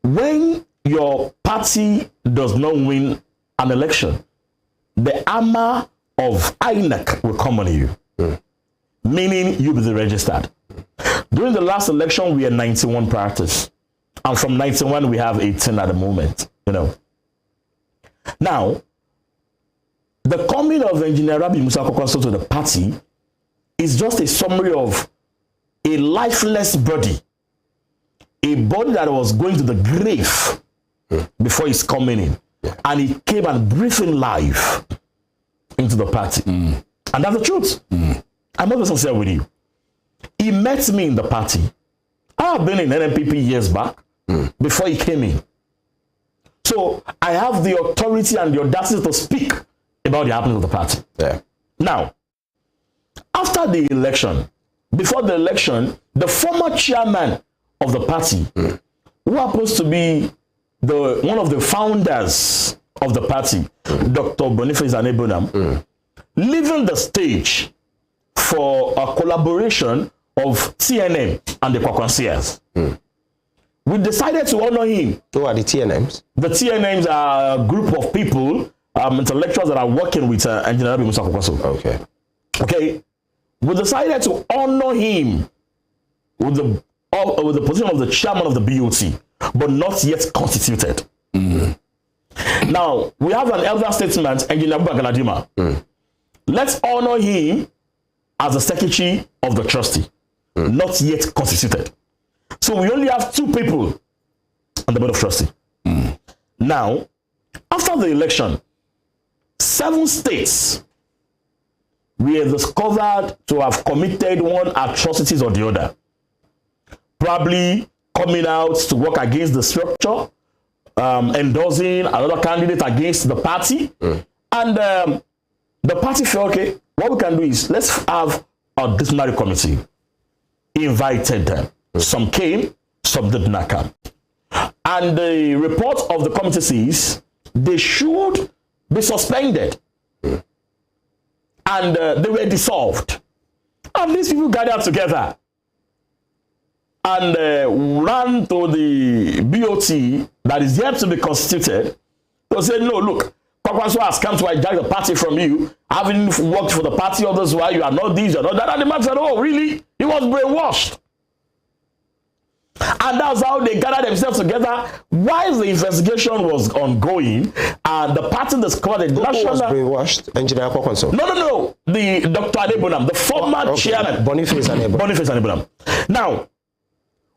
when your party does not win an election, the armor of INEC will come on you, meaning you'll be registered. During the last election, we had 91 parties, and from 91 we have 18 at the moment. Now, the coming of Engineer Rabiu Musa Kwakwanso to the party is just a summary of a lifeless body, a body that was going to the grave before his coming in, and he came and breathed in life into the party. And that's the truth. I'm not sincere with you. He met me in the party. I have been in Nnpp years back, before he came in. So I have the authority and the audacity to speak about the happenings of the party. Yeah. Now, after the election, before the election, the former chairman of the party, who happens to be one of the founders of the party, Dr. Boniface Anebonam, leaving the stage for a collaboration of TNM and the Kwakwansians. We decided to honor him. Who are the TNMs? The TNMs are a group of people, intellectuals that are working with Engineer Rabiu Musa Kwakwanso. Okay. Okay. We decided to honor him with the position of the chairman of the BOT, but not yet constituted. Now, we have an elder statesman, Engineer Galadima. Let's honor him as the secretary of the trustee, not yet constituted. So we only have 2 people on the board of trustee. Now, after the election, 7 states were discovered to have committed one atrocities or the other. Probably coming out to work against the structure, endorsing another candidate against the party. And the party felt, okay, what we can do is let's have a disciplinary committee. Invited them. Some came, some did not come. And the report of the committee says they should be suspended. And they were dissolved. And these people gathered together and ran to the BOT that is yet to be constituted to say, no, look, Kwakwanso has come to hijack the party from you. Having worked for the party all this while, you are not this, you are not that. And the man said, oh, really? He was brainwashed. And that's how they gathered themselves together while the investigation was ongoing. And the party discovered the national... Who was brainwashed? Engineer Kwakwanso? No. The Dr. Adebonam, the former chairman. Boniface Adebonam. Now,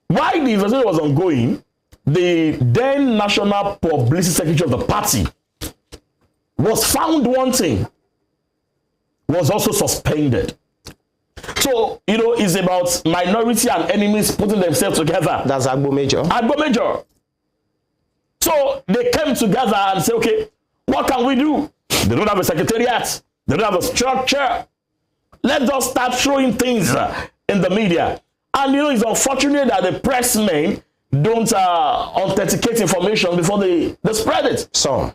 while the investigation was ongoing, the then national publicity secretary of the party was found wanting, was also suspended. So, you know, it's about minority and enemies putting themselves together. That's Agbo Major. Agbo Major. So they came together and said, okay, what can we do? They don't have a secretariat. They don't have a structure. Let's just start throwing things in the media. And, you know, it's unfortunate that the pressmen don't authenticate information before they spread it. Some.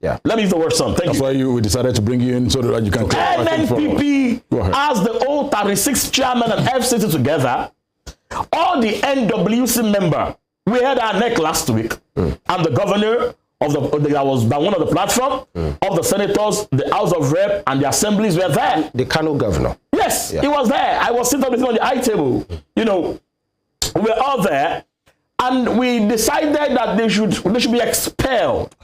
Yeah. Let me use the word some. Thank you. That's why we decided to bring you in so that you can... Nnpp as the old 36 chairman and FCT together, all the NWC member, we had our neck last week, and the governor of that was one of the platform of the senators, the House of Rep, and the assemblies were there. The Kano governor. Yes, he was there. I was sitting with him on the eye table. You know, we were all there, and we decided that they should be expelled.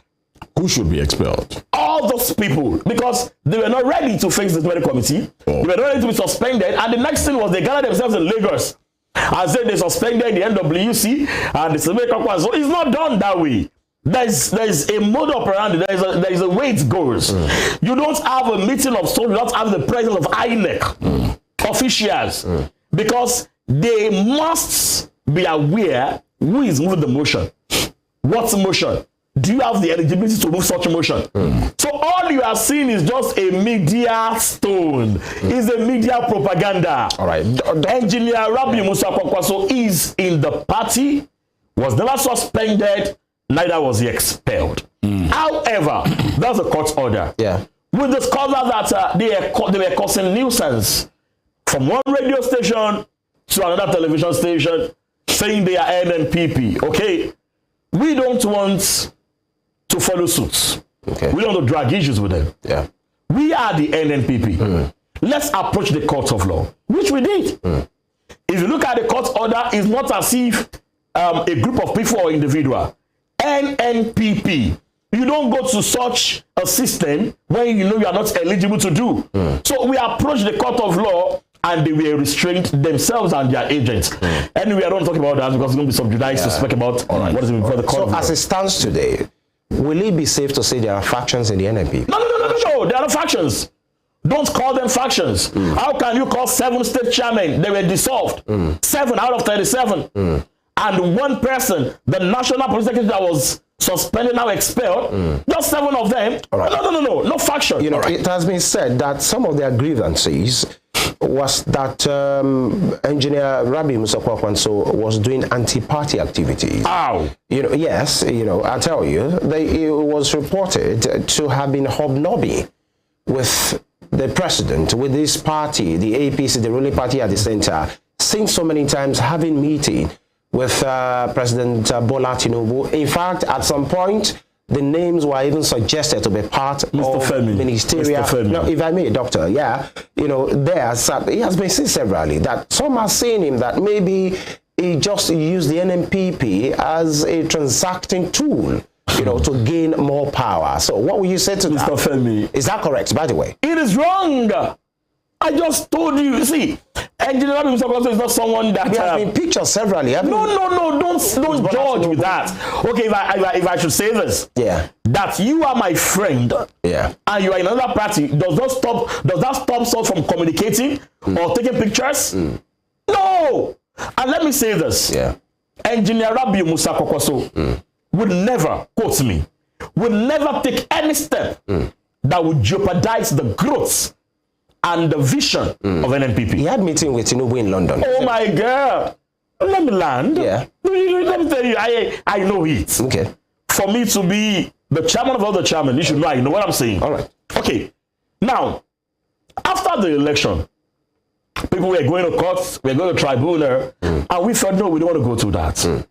Who should be expelled? All those people, because they were not ready to face the disciplinary committee. They were not ready to be suspended. And the next thing was they gathered themselves in Lagos and said they suspended the NWC and the disciplinary committee. So it's not done that way. There's a mode operandi. There is a way it goes. You don't have a meeting of soldiers. You don't have the presence of INEC officials because they must be aware who is moving the motion. What's the motion? Do you have the eligibility to move such a motion? So all you are seeing is just a media stone. It's a media propaganda. All right. Engineer Rabi Musa Kwakwanso is in the party, was never suspended, neither was he expelled. However, that's a court order. Yeah. We discovered that they were causing nuisance from one radio station to another television station, saying they are Nnpp. Okay, we don't want to follow suits. Okay. We don't want to drag issues with them. Yeah. We are the Nnpp. Let's approach the court of law, which we did. If you look at the court order, it's not as if a group of people or individual. Nnpp. You don't go to such a system when you know you are not eligible to do. So we approached the court of law and they were restrained themselves and their agents. Anyway, I don't talk about that because it's going to be subjudiced to speak about what is before the court of law. So as it stands today, will it be safe to say there are factions in the NNP? No, there are no factions. Don't call them factions. How can you call 7 state chairmen? They were dissolved. 7 out of 37. And one person, the national police secretary that was suspended, now expelled, just 7 of them. Right. No faction. You know, it has been said that some of their grievances was that Engineer Rabi Musa Kwakwanso was doing anti-party activities. Ow! You know, yes, you know, I tell you, it was reported to have been hobnobbing with the president, with this party, the APC, the ruling party at the center, seen so many times having meeting with President Bola Tinubu. In fact, at some point, the names were even suggested to be part of ministerial. No, if I may, Doctor, yeah, you know, he has been seen severally that some are saying him that maybe he just used the NNPP as a transacting tool, you know, to gain more power. So what will you say to Mr. FEMI? Is that correct, by the way? It is wrong. I just told you. See, Engineer Rabi Musa Kwakwanso is not someone that he has been pictured severally. No, don't judge with that. Okay, if I should say this, that you are my friend, and you are in another party, does that stop someone from communicating or taking pictures? No. And let me say this, Engineer Rabi Musa Kwakwanso, would never, quote me, would never take any step that would jeopardize the growth and the vision of NNPP. He had meeting with Tinubu in London. Oh my God. Let me land. Yeah. Let me tell you, I know it. Okay. For me to be the chairman of all the chairmen, you should know, I know what I'm saying. All right. Okay. Now, after the election, people were going to court, we were going to tribunal, and we felt, no, we don't want to go through that.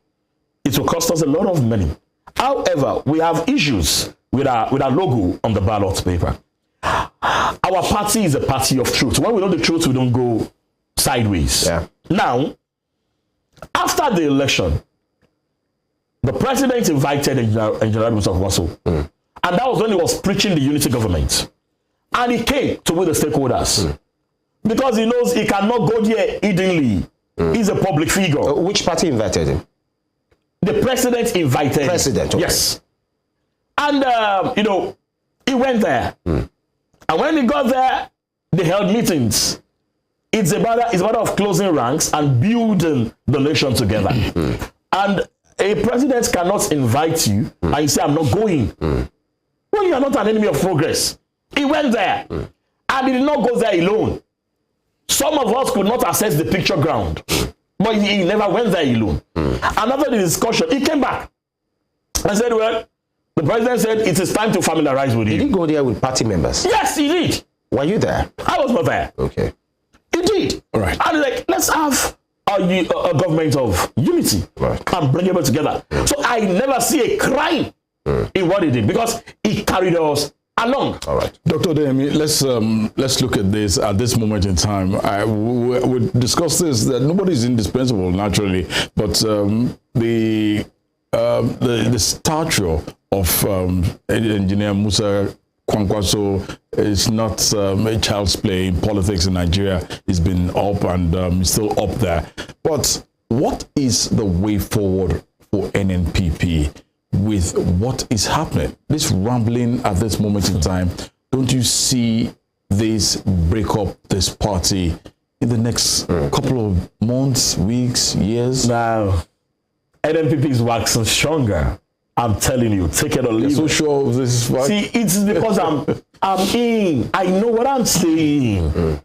It will cost us a lot of money. However, we have issues with our logo on the ballot paper. Our party is a party of truth. When we know the truth, we don't go sideways. Yeah. Now, after the election, the president invited Engineer Kwakwanso, and that was when he was preaching the unity government. And he came to meet the stakeholders because he knows he cannot go there hiddenly. He's a public figure. Which party invited him? The president invited him. President, okay. Yes. And, you know, he went there. And when he got there, they held meetings. It's a matter of closing ranks and building the nation together. And a president cannot invite you and you say, I'm not going. Well, you are not an enemy of progress. He went there. And he did not go there alone. Some of us could not access the picture ground. But he never went there alone. And after the discussion, he came back. I said, well, the president said it is time to familiarize with you. Did he go there with party members? Yes, he did. Were you there? I was not there. Okay. He did. All right. And like, let's have a government of unity and bring everybody together. So I never see a crime in what he did because he carried us along. All right. Dr. ODEYEMI, let's look at this at this moment in time. We discussed this, that nobody is indispensable naturally, but the stature of Engineer Musa Kwakwanso is not a child's play in politics in Nigeria. He's been up and he's still up there. But what is the way forward for NNPP with what is happening? This rambling at this moment in time, don't you see this break up this party in the next couple of months, weeks, years? Now, NNPP is waxing stronger. I'm telling you, take it or leave it. So sure of this is See, it's because I'm in. I know what I'm saying.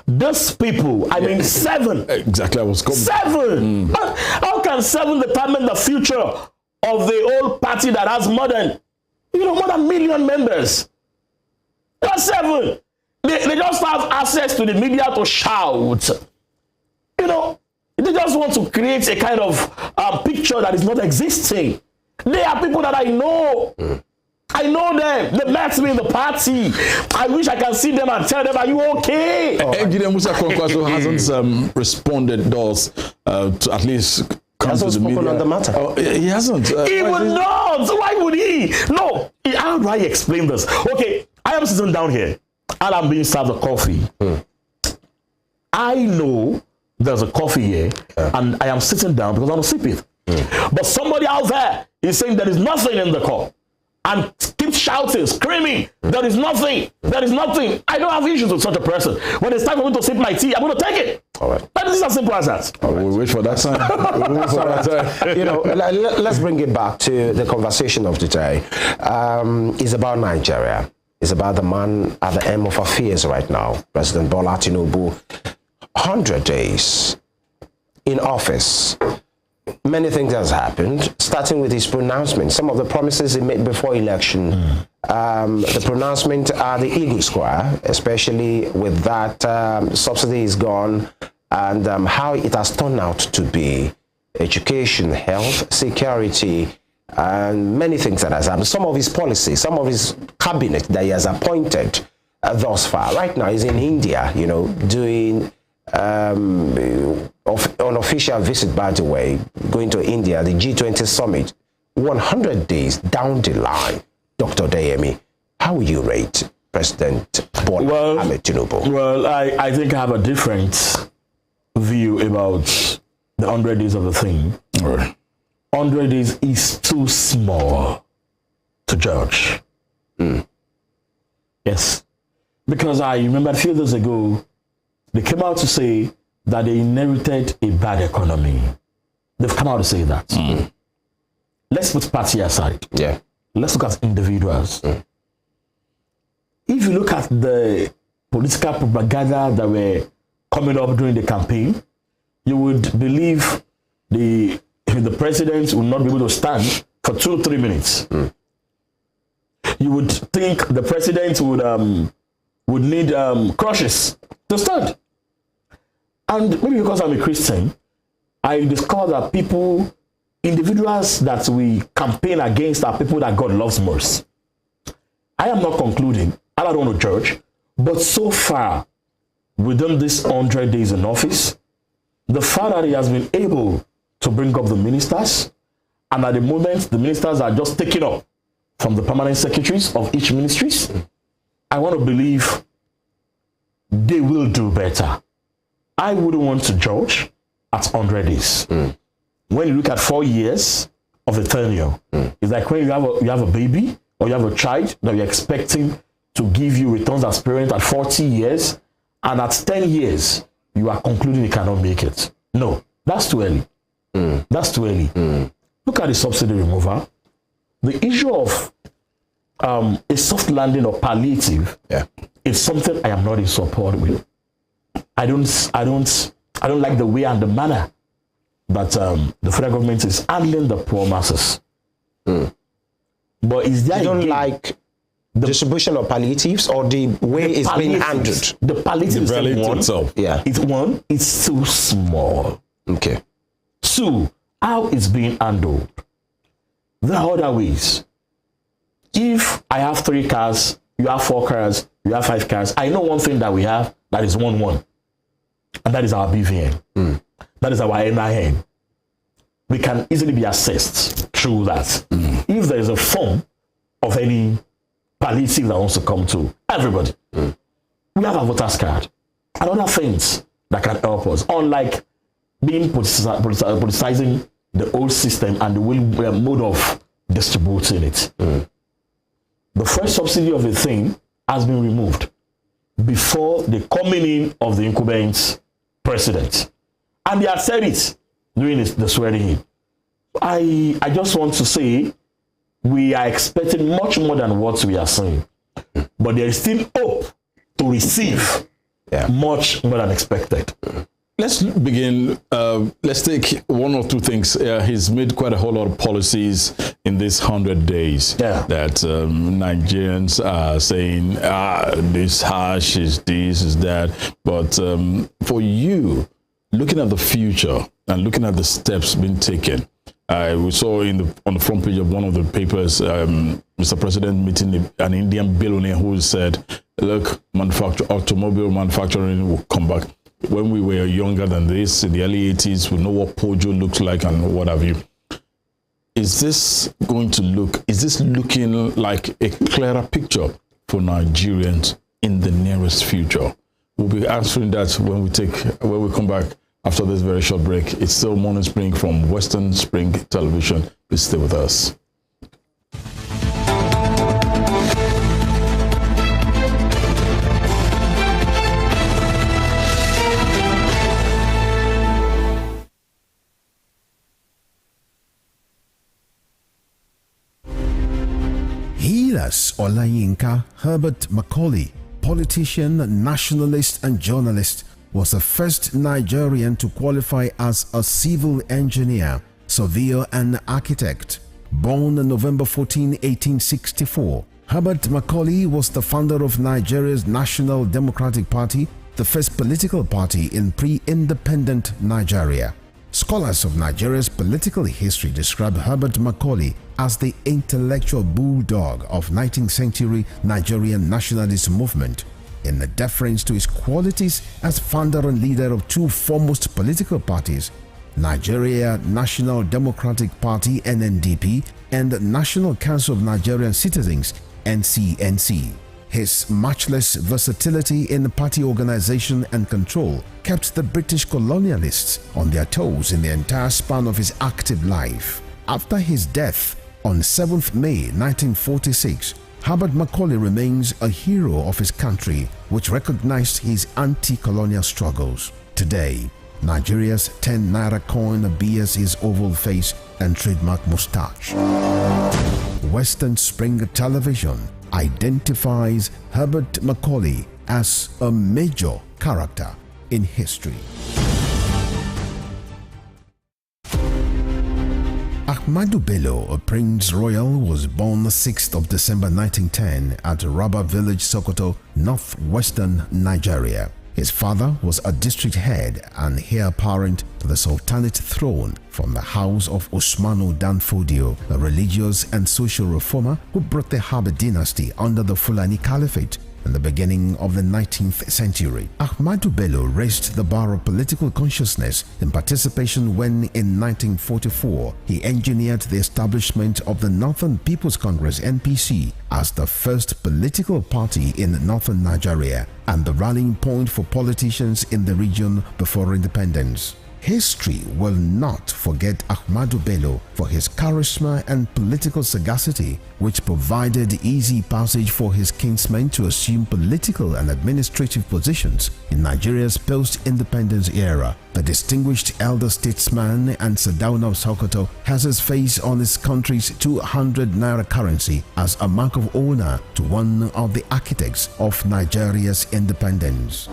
Those people, I mean, 7. Exactly, I was coming. 7. How can 7 determine the future of the old party that has more than $1 million members? That's 7. They just have access to the media to shout. You know, they just want to create a kind of picture that is not existing. They are people that I know. I know them. They met me in the party. I wish I can see them and tell them, are you okay? Engineer Musa Kwakwanso hasn't responded thus to at least come to the media. On the matter. He hasn't. He would not. Why would he? No. How do I explain this? Okay, I am sitting down here and I'm being served a coffee. I know there's a coffee here and I am sitting down because I don't sip it. But somebody out there is saying there is nothing in the cup and keep shouting, screaming, there is nothing, there is nothing. I don't have issues with such a person. When it's time for me to sip my tea, I'm going to take it. All right. That is as simple as that. We'll wait for that time. We'll wait for that time. You know, let's bring it back to the conversation of today. It's about Nigeria. It's about the man at the end of affairs right now, President Bola Tinubu. 100 days in office. Many things has happened, starting with his pronouncement. Some of the promises he made before election. The pronouncement at the Eagle Square, especially with that subsidy is gone, and how it has turned out to be education, health, security, and many things that has happened. Some of his policies, some of his cabinet that he has appointed thus far. Right now he's in India, you know, doing unofficial visit, by the way, going to India, the G20 summit. 100 days down the line, Dr. ODEYEMI, how will you rate President Bola Ahmed Tinubu? Well, I think I have a different view about the 100 days of the thing. 100 days is too small to judge. Yes. Because I remember a few days ago, they came out to say that they inherited a bad economy. They've come out to say that. let's put party aside. Yeah. Let's look at individuals. If you look at the political propaganda that were coming up during the campaign, you would believe the president would not be able to stand for 2-3 minutes. You would think the president would need crutches to stand. And maybe because I'm a Christian, I discovered that individuals that we campaign against are people that God loves most. I am not concluding, I don't want to judge, but so far, within this 100 days in office, the fact that he has been able to bring up the ministers, and at the moment, the ministers are just taken up from the permanent secretaries of each ministries, I want to believe they will do better. I wouldn't want to judge at 100 days. When you look at 4 years of a tenure, it's like when you have a baby or you have a child that you're expecting to give you returns as parent at 40 years, and at 10 years, you are concluding you cannot make it. No, that's too early. That's too early. Look at the subsidy removal. The issue of a soft landing or palliative is something I am not in support with. I don't like the way and the manner that the federal government is handling the poor masses. But is there you don't like the distribution of palliatives or the way it's being handled? The palliative itself. It's too small. Okay. So, how it's being handled? There are other ways. If I have 3 cars, you have 4 cars, you have 5 cars, I know one thing that we have that is 1-1. And that is our BVN. That is our NIN. We can easily be assessed through that. If there is a form of any palliative that wants to come to everybody, we have a voter's card and other things that can help us, unlike being politicizing the old system and the mode of distributing it. The first subsidy of the thing has been removed before the coming in of the incumbent president. And they have said it during the swearing in. I just want to say we are expecting much more than what we are saying. But there is still hope to receive much more than expected. Let's begin. Let's take 1 or 2 things. He's made quite a whole lot of policies in these 100 days that Nigerians are saying, this harsh is this, is that. But for you, looking at the future and looking at the steps being taken, we saw on the front page of one of the papers, Mr. President meeting an Indian billionaire who said, look, automobile manufacturing will come back. When we were younger than this, in the early 80s, we know what Pojo looks like and what have you. Is this looking like a clearer picture for Nigerians in the nearest future? We'll be answering that when we come back after this very short break. It's still Morning Spring from Western Spring Television. Please stay with us. Hilas Olayinka Herbert Macaulay, politician, nationalist and journalist, was the first Nigerian to qualify as a civil engineer, surveyor and architect. Born on November 14, 1864, Herbert Macaulay was the founder of Nigeria's National Democratic Party, the first political party in pre-independent Nigeria. Scholars of Nigeria's political history describe Herbert Macaulay as the intellectual bulldog of 19th century Nigerian nationalist movement, in a deference to his qualities as founder and leader of 2 foremost political parties, Nigeria National Democratic Party (NNDP) and National Council of Nigerian Citizens (NCNC). His matchless versatility in party organization and control kept the British colonialists on their toes in the entire span of his active life. After his death on 7th May 1946, Herbert Macaulay remains a hero of his country, which recognized his anti-colonial struggles. Today, Nigeria's 10 naira coin bears his oval face and trademark mustache. Western Spring Television identifies Herbert Macaulay as a major character in history. Ahmadu Bello, a Prince Royal, was born 6th of December 1910 at Raba Village, Sokoto, northwestern Nigeria. His father was a district head and heir apparent to the Sultanate throne from the house of Usmanu Danfodio, a religious and social reformer who brought the Habib dynasty under the Fulani Caliphate in the beginning of the 19th century. Ahmadu Bello raised the bar of political consciousness in participation when, in 1944, he engineered the establishment of the Northern People's Congress (NPC) as the first political party in northern Nigeria and the rallying point for politicians in the region before independence. History will not forget Ahmadu Bello for his charisma and political sagacity, which provided easy passage for his kinsmen to assume political and administrative positions in Nigeria's post-independence era. The distinguished elder statesman and Sardauna of Sokoto has his face on his country's 200 naira currency as a mark of honor to one of the architects of Nigeria's independence.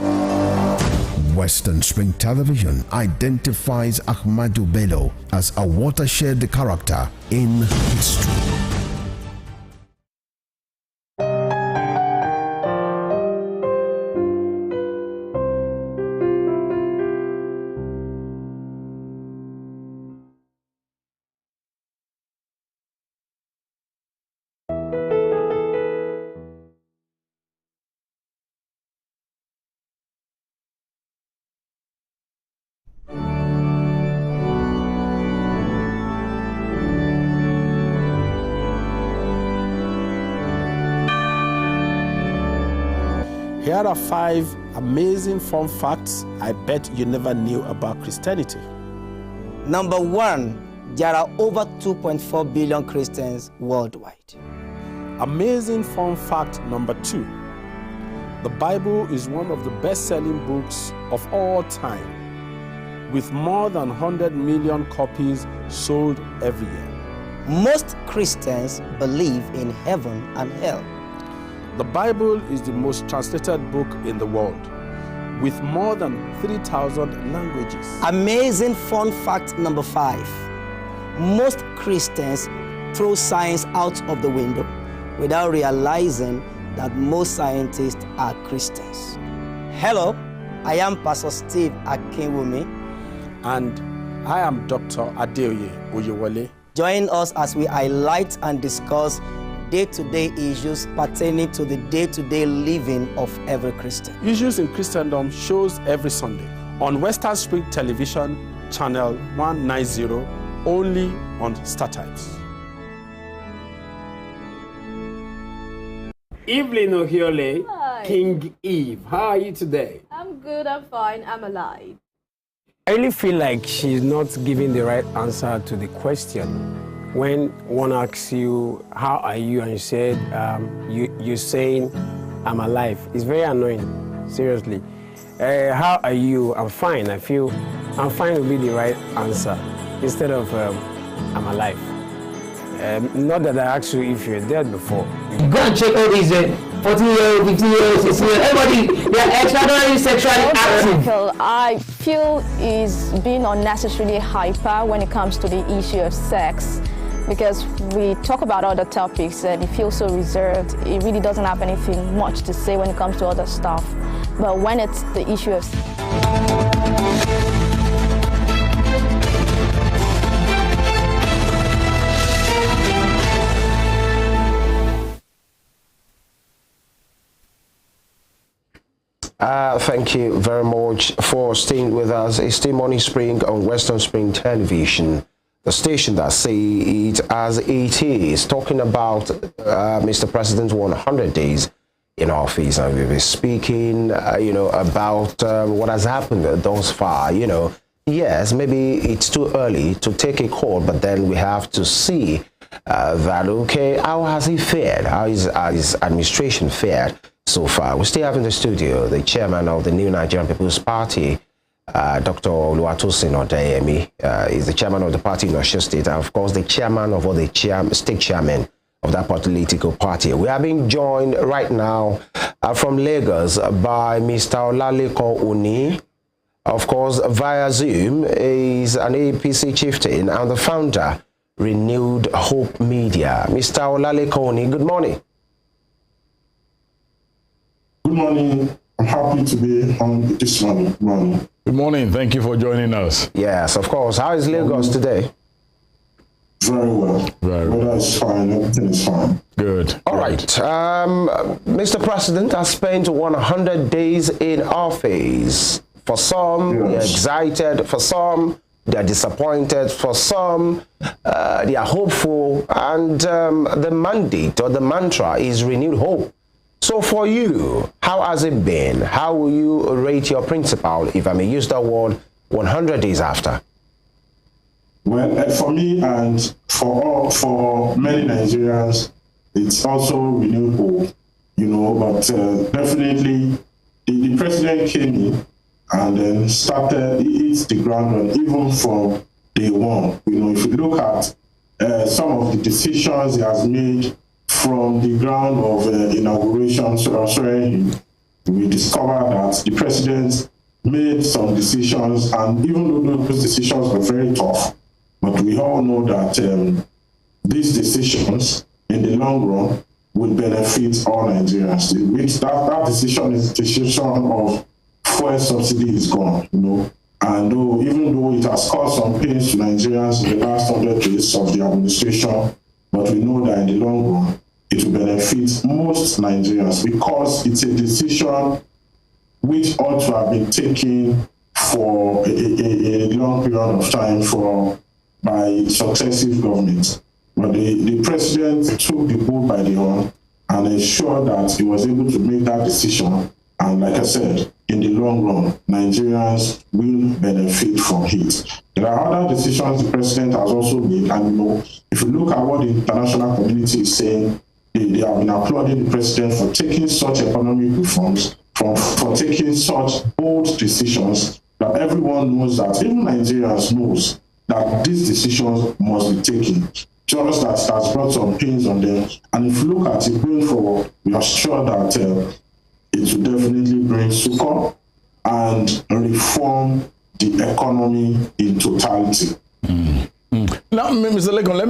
Western Spring Television identifies Ahmadu Bello as a watershed character in history. Here are 5 amazing fun facts I bet you never knew about Christianity. Number 1, there are over 2.4 billion Christians worldwide. Amazing fun fact number 2. The Bible is one of the best-selling books of all time, with more than 100 million copies sold every year. Most Christians believe in heaven and hell. The Bible is the most translated book in the world, with more than 3,000 languages. Amazing fun fact number 5. Most Christians throw science out of the window without realizing that most scientists are Christians. Hello, I am Pastor Steve Akinwumi. And I am Dr. Adeoye Oyewole. Join us as we highlight and discuss day-to-day issues pertaining to the day-to-day living of every Christian. Issues in Christendom shows every Sunday on Western Spring Television, channel 190, only on StarTimes. Evelyn Ohiole, Hi. King Eve. How are you today? I'm good, I'm fine, I'm alive. I really feel like she's not giving the right answer to the question. When one asks you, how are you? And you said, you're saying, I'm alive. It's very annoying, seriously. How are you? I'm fine. I feel I'm fine will be the right answer instead of I'm alive. Not that I asked you if you're dead before. Go and check all these 14-year-old, 15-year-old, 16-year-old, everybody, they are extraordinarily sexually active. I feel is being unnecessarily hyper when it comes to the issue of sex, because we talk about other topics and it feels so reserved. It really doesn't have anything much to say when it comes to other stuff. But when it's the issue of Thank you very much for staying with us. It's still Morning Spring on Western Spring Television, the station that say it as it is, talking about Mr. President's 100 days in office, and we'll be speaking, about what has happened thus far. Yes, maybe it's too early to take a call, but then we have to see that, okay, how has he fared? How is his administration fared so far? We still have in the studio the chairman of the New Nigerian People's Party, Dr. TOSIN ODEYEMI is the chairman of the party in Osun State, and of course the chairman of all the state chairmen of that political party. We are being joined right now from Lagos by Mr. OLALEKAN, of course, via Zoom. Is an APC chieftain and the founder, Renewed Hope Media. Mr. OLALEKAN, good morning. Good morning. I'm happy to be on this morning. Good morning. Good morning. Thank you for joining us. Yes, of course. How is Lagos today? Very well. Weather is fine. Everything is fine. Good. All right. Mr. President has spent 100 days in office. For some, they're excited. For some, they're disappointed. For some, they are hopeful. And the mandate or the mantra is renewed hope. So for you, how has it been? How will you rate your principal, if I may use that word, 100 days after? Well, for me and for many Nigerians, it's also renewed hope, but definitely the president came in and then started, he hit the ground run, even from day one. If you look at some of the decisions he has made from the ground of inauguration, we discovered that the president made some decisions, and even though those decisions were very tough, but we all know that these decisions, in the long run, will benefit all Nigerians. That decision is the decision of fuel subsidy is gone, And even though it has caused some pains to Nigerians in the last 100 days of the administration, but we know that in the long run, it will benefit most Nigerians because it's a decision which ought to have been taken for a long period of time by successive governments. But the president took the bull by the horn and ensured that he was able to make that decision. And like I said, in the long run, Nigerians will benefit from it. There are other decisions the president has also made, and if you look at what the international community is saying, they have been applauding the president for taking such economic reforms, for taking such bold decisions that everyone knows that, even Nigerians knows that these decisions must be taken. Just that it has brought some pains on them. And if you look at it going forward, we are sure that it will definitely bring succor and reform the economy in totality. Now, Mr. Lekon, let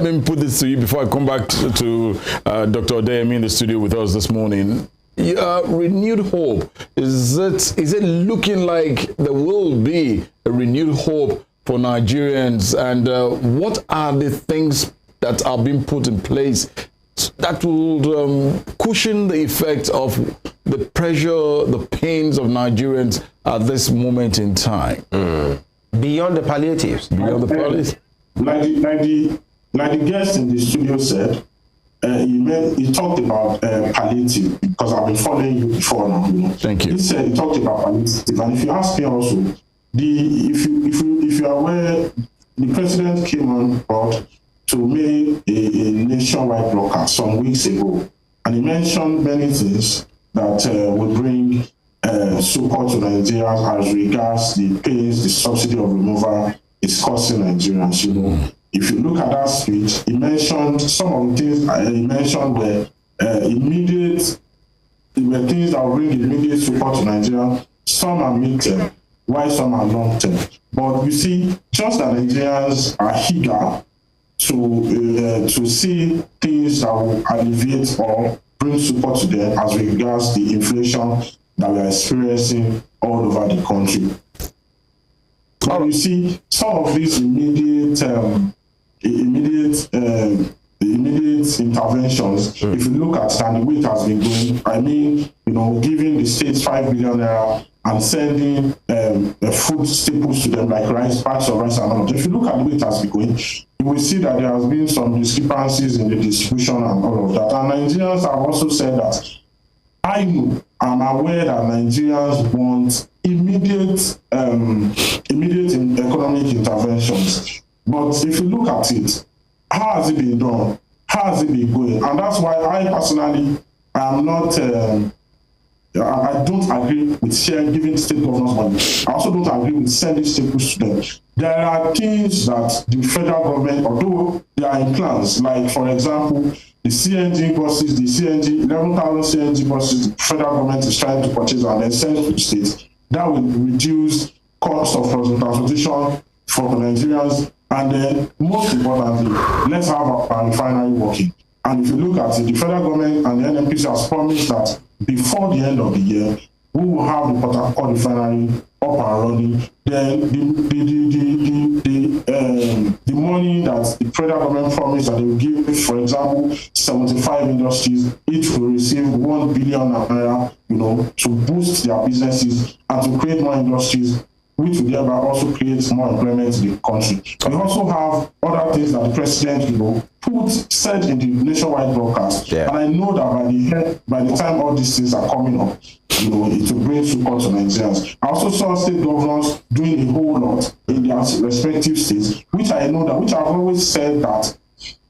me put this to you before I come back to Dr. ODEYEMI in the studio with us this morning. Renewed hope, is it looking like there will be a renewed hope for Nigerians, and what are the things that are being put in place that will cushion the effect of the pressure, the pains of Nigerians at this moment in time? Beyond the palliatives. Beyond the palliatives. Like the guest in the studio said, he talked about palliative, because I've been following you before now. Thank you. He talked about palliative, and if you ask me also, if you are aware, the president came on board to make a nationwide broadcast some weeks ago, and he mentioned many things that would bring support to Nigerians as regards the pains the subsidy of removal is costing Nigerians. If you look at that speech, he mentioned some of the things he mentioned were things that will bring immediate support to Nigeria. Some are mid-term, while some are long-term. But you see, just that Nigerians are eager to see things that will alleviate or bring support to them as regards the inflation that we are experiencing all over the country. But you see, some of these immediate interventions, if you look at the way it has been going, giving the states 5 billion naira and sending food staples to them, like rice, packs of rice and all. If you look at the way it has been going, you will see that there has been some discrepancies in the distribution and all of that. And Nigerians have also said that I'm aware that Nigerians want immediate economic interventions. But if you look at it, how has it been done? How has it been going? And that's why I personally am not I don't agree with giving state governors money. I also don't agree with sending staples to them. There are things that the federal government, although they are in plans, like for example, the CNG buses, the CNG, 11,000 CNG buses, the federal government is trying to purchase and then send to the states. That will reduce cost of transportation for the Nigerians. And then, most importantly, let's have a refinery working. And if you look at it, the federal government and the Nnpp has promised that before the end of the year, we will have the Port Harcourt refinery up and running. Then the money that the federal government promised that they will give, for example, 75 industries, each will receive 1 billion naira, to boost their businesses and to create more industries, which will thereby also create more employment in the country. We also have other things that the president, said in the nationwide broadcast. Yeah. And I know that by the time all these things are coming up, it will bring support to Nigerians. I also saw state governors doing a whole lot in their respective states, which I've always said that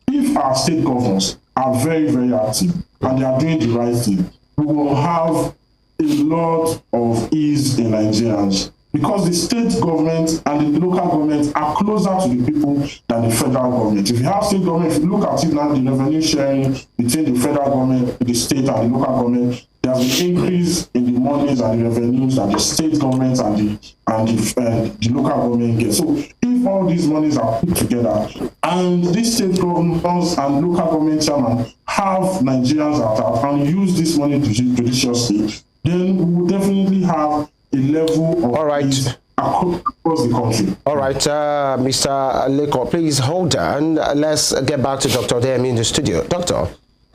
if our state governors are very, very active and they are doing the right thing, we will have a lot of ease in Nigerians. Because the state government and the local government are closer to the people than the federal government. If you have state government, if you look at it now, the revenue sharing between the federal government, the state, and the local government, there's an increase in the monies and the revenues that the state government and the local government get. So if all these monies are put together and these state governments and local government chairmen have Nigerians at heart and use this money judiciously, then we will definitely have a level of ease across the country. All right, Mr. Leko, please hold on. Let's get back to Dr. ODEYEMI in the studio. Doctor,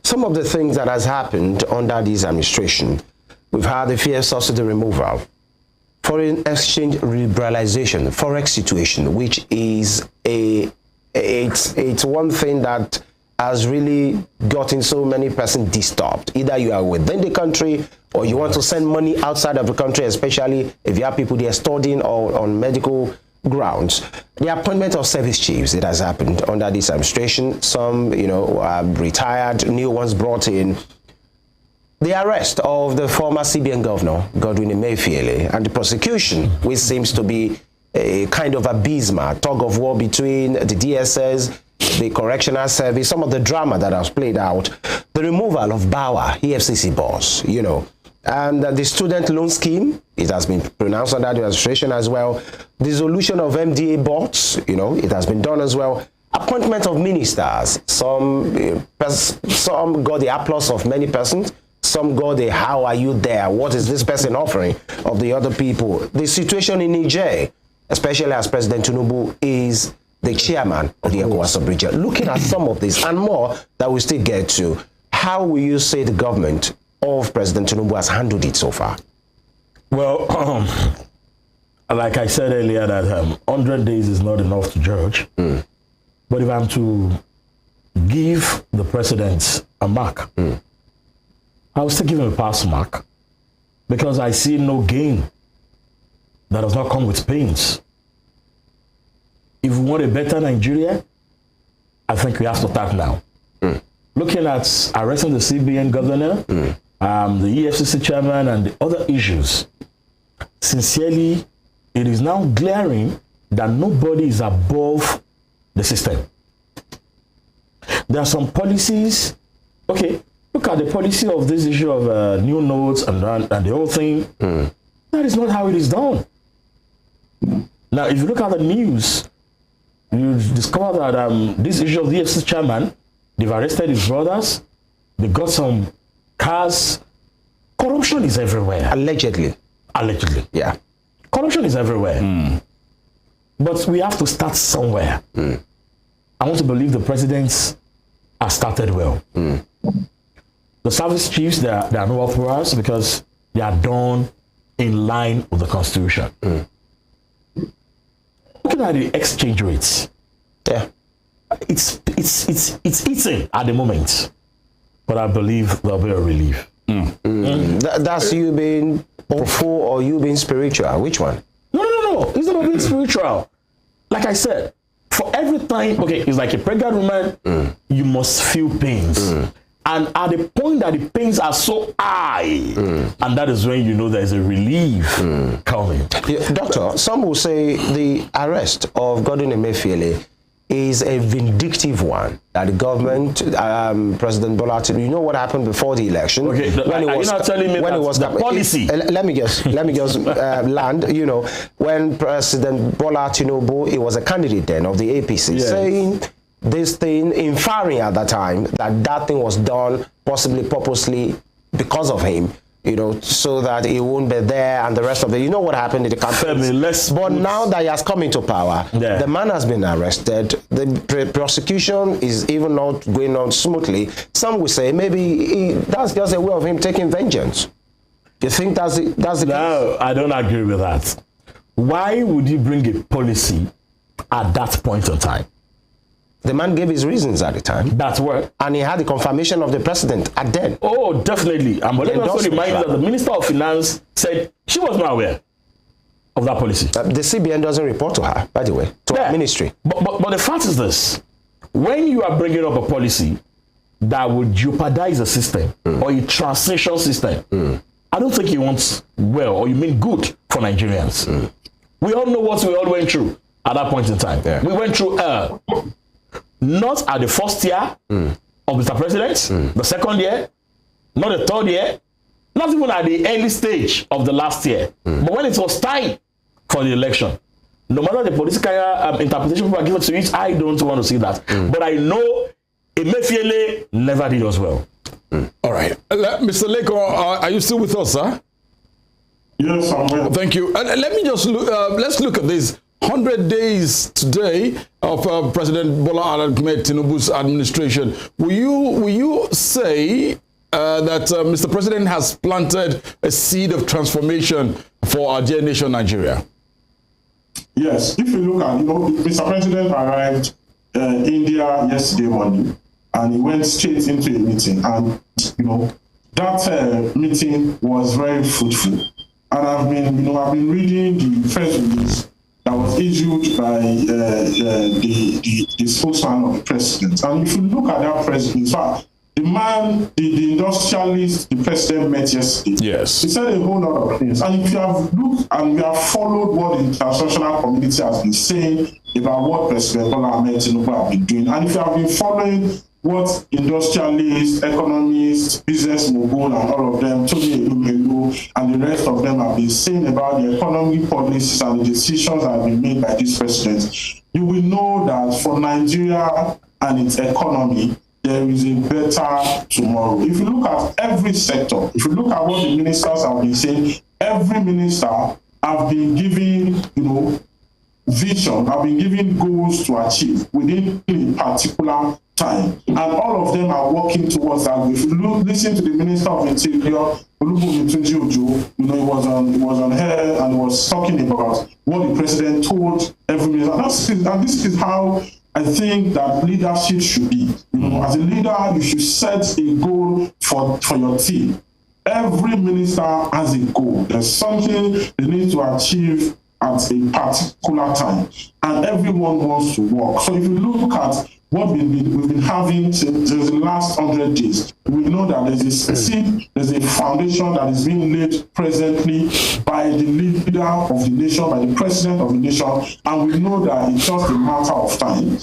some of the things that has happened under this administration, we've had the fuel subsidy removal, foreign exchange liberalization, forex situation, which is it's one thing that has really gotten so many persons disturbed. Either you are within the country or you want to send money outside of the country, especially if you have people there studying or on medical grounds. The appointment of service chiefs, it has happened under this administration. Some, retired, new ones brought in. The arrest of the former CBN governor, Godwin Emefiele, and the prosecution, which seems to be a kind of abysmal tug of war between the DSS, the correctional service, some of the drama that has played out, the removal of Bawa, EFCC boss, and the student loan scheme, it has been pronounced under the administration as well. Dissolution of MDA boards, it has been done as well. Appointment of ministers, some got the applause of many persons, some got the how are you there, what is this person offering of the other people. The situation in Niger, especially as President Tinubu is the chairman of the ECOWAS region. Looking at some of this and more that we still get to, how will you say the government of President Tinubu has handled it so far? Well, like I said earlier, that 100 days is not enough to judge. But if I'm to give the president a mark, I will still give him a pass mark, because I see no gain that does not come with pains. If we want a better Nigeria, I think we have to start now. Looking at arresting the CBN governor, the EFCC chairman, and the other issues, sincerely, it is now glaring that nobody is above the system. There are some policies. Okay, look at the policy of this issue of new notes and the whole thing. That is not how it is done. Now, if you look at the news, you discover that this issue of the EFCC chairman, they've arrested his brothers, they got some cars. Corruption is everywhere. Allegedly. Allegedly. Yeah. Corruption is everywhere. But we have to start somewhere. I want to believe the presidents have started well. The service chiefs, they are no authorized because they are done in line with the Constitution. Looking at the exchange rates, it's eating at the moment, but I believe there'll be a relief. That's you being hopeful or you being spiritual? Which one? No. It's not being spiritual. Like I said, for every time, okay, it's like a pregnant woman, you must feel pains. And at the point that the pains are so high, and that is when you know there's a relief coming. Yeah, Doctor, some will say the arrest of Godwin Emefiele is a vindictive one. That the government, President Bola Tinubu, you know what happened before the election? Okay, you're not telling me that the policy. Let me just land. You know, when President Bola Tinubu, he was a candidate then of the APC, saying this thing, inferring at that time that thing was done possibly purposely because of him, you know, so that he won't be there and the rest of it. You know what happened in the campaign. But now that he has come into power, the man has been arrested. The prosecution is even not going on smoothly. Some will say maybe that's just a way of him taking vengeance. Do you think that's the case? No, I don't agree with that. Why would you bring a policy at that point in time? The man gave his reasons at the time. That's what. And he had the confirmation of the president at then. Oh, definitely. And but let me also remind you that the Minister of Finance said she was not aware of that policy. The CBN doesn't report to her, by the way, to her ministry. But the fact is this. When you are bringing up a policy that would jeopardize a system or a transition system, I don't think you want well or you mean good for Nigerians. We all know what we all went through at that point in time. We went through not at the first year of Mr. President, the second year, not the third year, not even at the early stage of the last year. But when it was time for the election, no matter the political interpretation people are given to it, I don't want to see that. But I know Emefiele never did as well. All right. Mr. Leko, are you still with us, sir? Yes, I'm well. Thank you. Let me just look, let's look at this. 100 days today of President Bola Tinubu's administration. Will you say that Mr. President has planted a seed of transformation for our dear nation, Nigeria? Yes. If you look at, Mr. President arrived in India yesterday morning, and he went straight into a meeting, and that meeting was very fruitful. And I've been reading the press release that was issued by the spokesman of the president. And if you look at that press release, the man, the industrialist, the president met yesterday. Yes. He said a whole lot of things. And if you have looked and you have followed what the international community has been saying about what President Bola Tinubu has been doing, and if you have been following what industrialists, economists, business mogul, and all of them, Tony Elumelu, and the rest of them have been saying about the economic policies and the decisions that have been made by this president, you will know that for Nigeria and its economy, there is a better tomorrow. If you look at every sector, if you look at what the ministers have been saying, every minister have been giving, vision, have been giving goals to achieve within a particular time, and all of them are working towards that. If you listen to the Minister of Interior, he was on air and was talking about what the president told every minister. And this is how I think that leadership should be. As a leader, you should set a goal for your team. Every minister has a goal. There's something they need to achieve at a particular time, and everyone wants to work. So if you look at what we've been having since the last 100 days, we know that there's a seed, there's a foundation that is being laid presently by the leader of the nation, by the president of the nation, and we know that it's just a matter of time.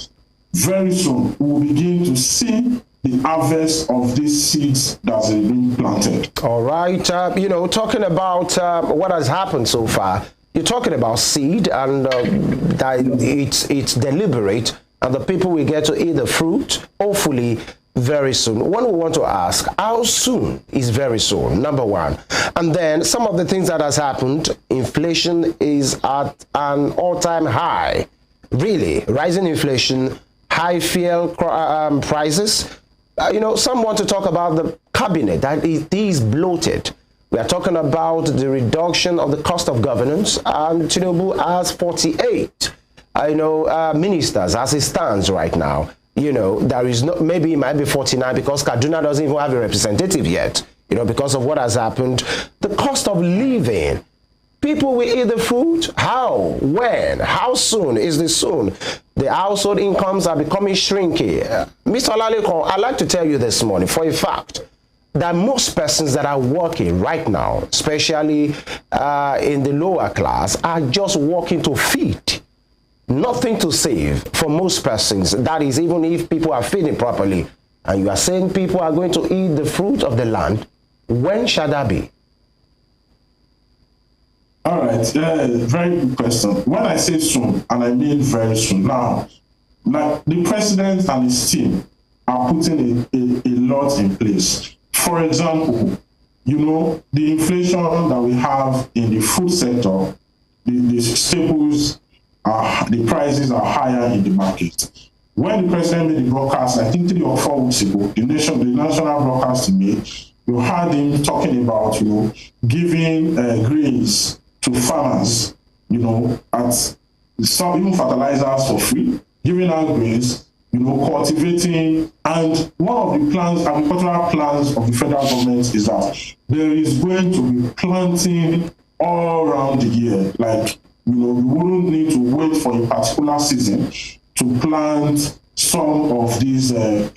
Very soon, we will begin to see the harvest of these seeds that have been planted. All right, talking about what has happened so far, you're talking about seed, and that it's deliberate, and the people will get to eat the fruit, hopefully, very soon. One we want to ask, how soon is very soon, number one? And then some of the things that has happened, inflation is at an all-time high. Really, rising inflation, high fuel prices. Some want to talk about the cabinet, that it is bloated. We are talking about the reduction of the cost of governance, and Tinubu has 48 ministers as it stands right now. There is no, maybe it might be 49 because Kaduna doesn't even have a representative yet, because of what has happened. The cost of living, people will eat the food. How? When? How soon is this soon? The household incomes are becoming shrinky. Mr. Olalekon, I'd like to tell you this morning for a fact that most persons that are working right now, especially in the lower class, are just working to feed. Nothing to save for most persons. That is, even if people are feeding properly. And you are saying people are going to eat the fruit of the land. When shall that be? All right, very good question. When I say soon, and I mean very soon, now, like the president and his team are putting a lot in place. For example, you know, the inflation that we have in the food sector, the staples, the prices are higher in the market. When the president made the broadcast, I think 3 or 4 weeks ago, the national broadcast he made, you heard him talking about, you know, giving grains to farmers, you know, at some even fertilizers for free, giving out grains, you know, cultivating. And one of the plans, agricultural plans of the federal government is that there is going to be planting all around the year. Like, you know, you wouldn't need to wait for a particular season to plant some of these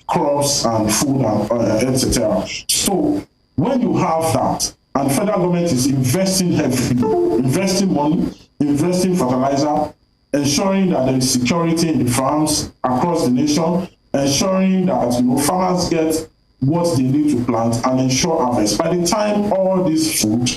crops and food and etc. So when you have that, and the federal government is investing heavily, investing money, investing fertilizer, ensuring that there is security in the farms across the nation, ensuring that, you know, farmers get what they need to plant and ensure harvest. By the time all these food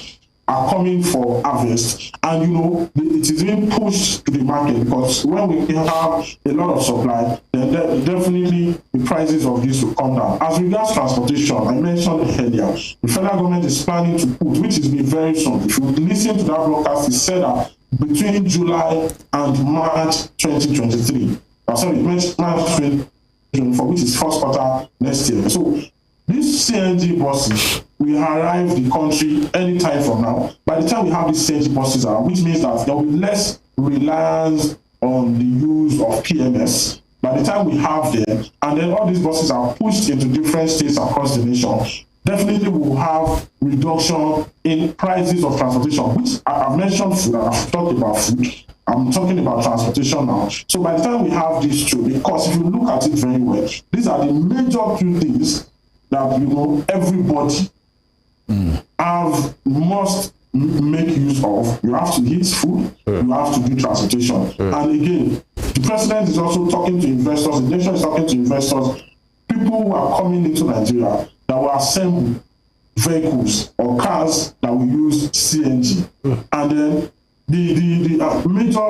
are coming for harvest, and you know, it is being pushed to the market, because when we have a lot of supply, then definitely the prices of this will come down. As regards transportation, I mentioned earlier, the federal government is planning to put, which is very soon, if you listen to that broadcast, it said that between July and March 2023, March 2024, which is first quarter next year. So these CNG buses will arrive the country anytime from now. By the time we have these CNG buses around, which means that there will be less reliance on the use of PMS. By the time we have them, and then all these buses are pushed into different states across the nation, definitely we will have reduction in prices of transportation, which I've mentioned food, and I've talked about food. I'm talking about transportation now. So by the time we have these two, because if you look at it very well, these are the major 2 things that, you know, everybody must make use of. You have to eat food, you have to do transportation. And again, the president is also talking to investors, the nation is talking to investors, people who are coming into Nigeria that will assemble vehicles or cars that will use CNG. And then the major,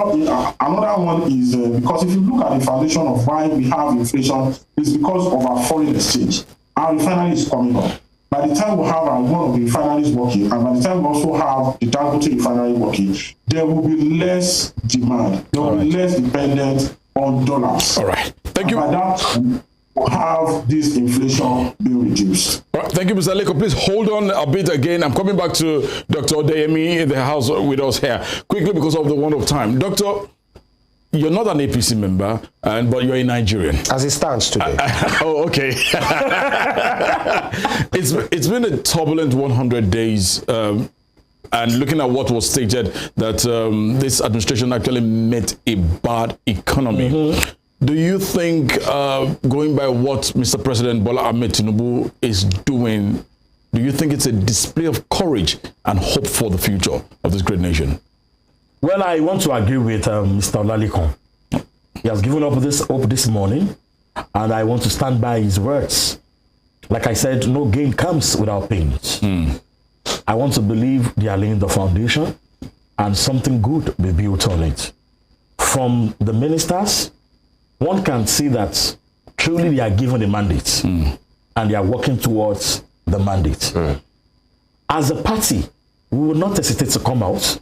another one is because if you look at the foundation of why we have inflation, is because of our foreign exchange. Our refinery is coming up. By the time we have one of the refineries working, and by the time we also have the Dangote refinery working, there will be less demand. There will be less dependent on dollars. All right. Thank you. By that, we'll have this inflation being reduced. All right. Thank you, Mr. Aleko. Please hold on a bit again. I'm coming back to Dr. ODEYEMI in the house with us here quickly because of the want of time. Doctor, you're not an APC member, but you're a Nigerian. As it stands today. Oh, okay. It's been a turbulent 100 days, and looking at what was stated, that this administration actually met a bad economy. Do you think, going by what Mr. President Bola Ahmed Tinubu is doing, do you think it's a display of courage and hope for the future of this great nation? Well, I want to agree with Mr. Olalekon. He has given up this hope this morning, and I want to stand by his words. Like I said, no gain comes without pain. I want to believe they are laying the foundation, and something good will be built on it. From the ministers, one can see that truly they are given a mandate, and they are working towards the mandate. As a party, we will not hesitate to come out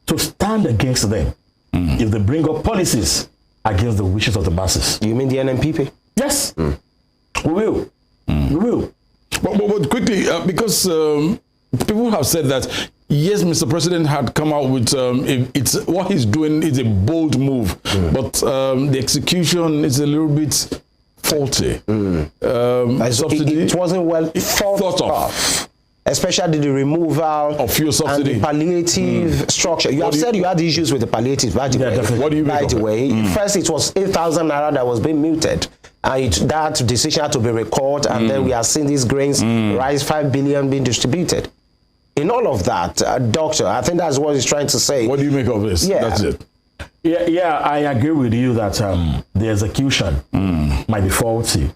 to stand against them if they bring up policies against the wishes of the masses. You mean the Nnpp? Yes, we will. We will. But quickly, because people have said that, yes, Mr. President had come out with, it's what he's doing is a bold move, but the execution is a little bit faulty. Subsidy, it wasn't well thought of. especially the removal of fuel subsidy and the palliative structure. You have said you had issues with the palliative, by the way. Definitely. What do you mean? By the way, first it was 8,000 naira that was being muted, and that decision had to be recalled, and then we are seeing these grains rise 5 billion being distributed. In all of that, Doctor, I think that's what he's trying to say. What do you make of this? Yeah. That's it. Yeah, I agree with you that the execution might be faulty.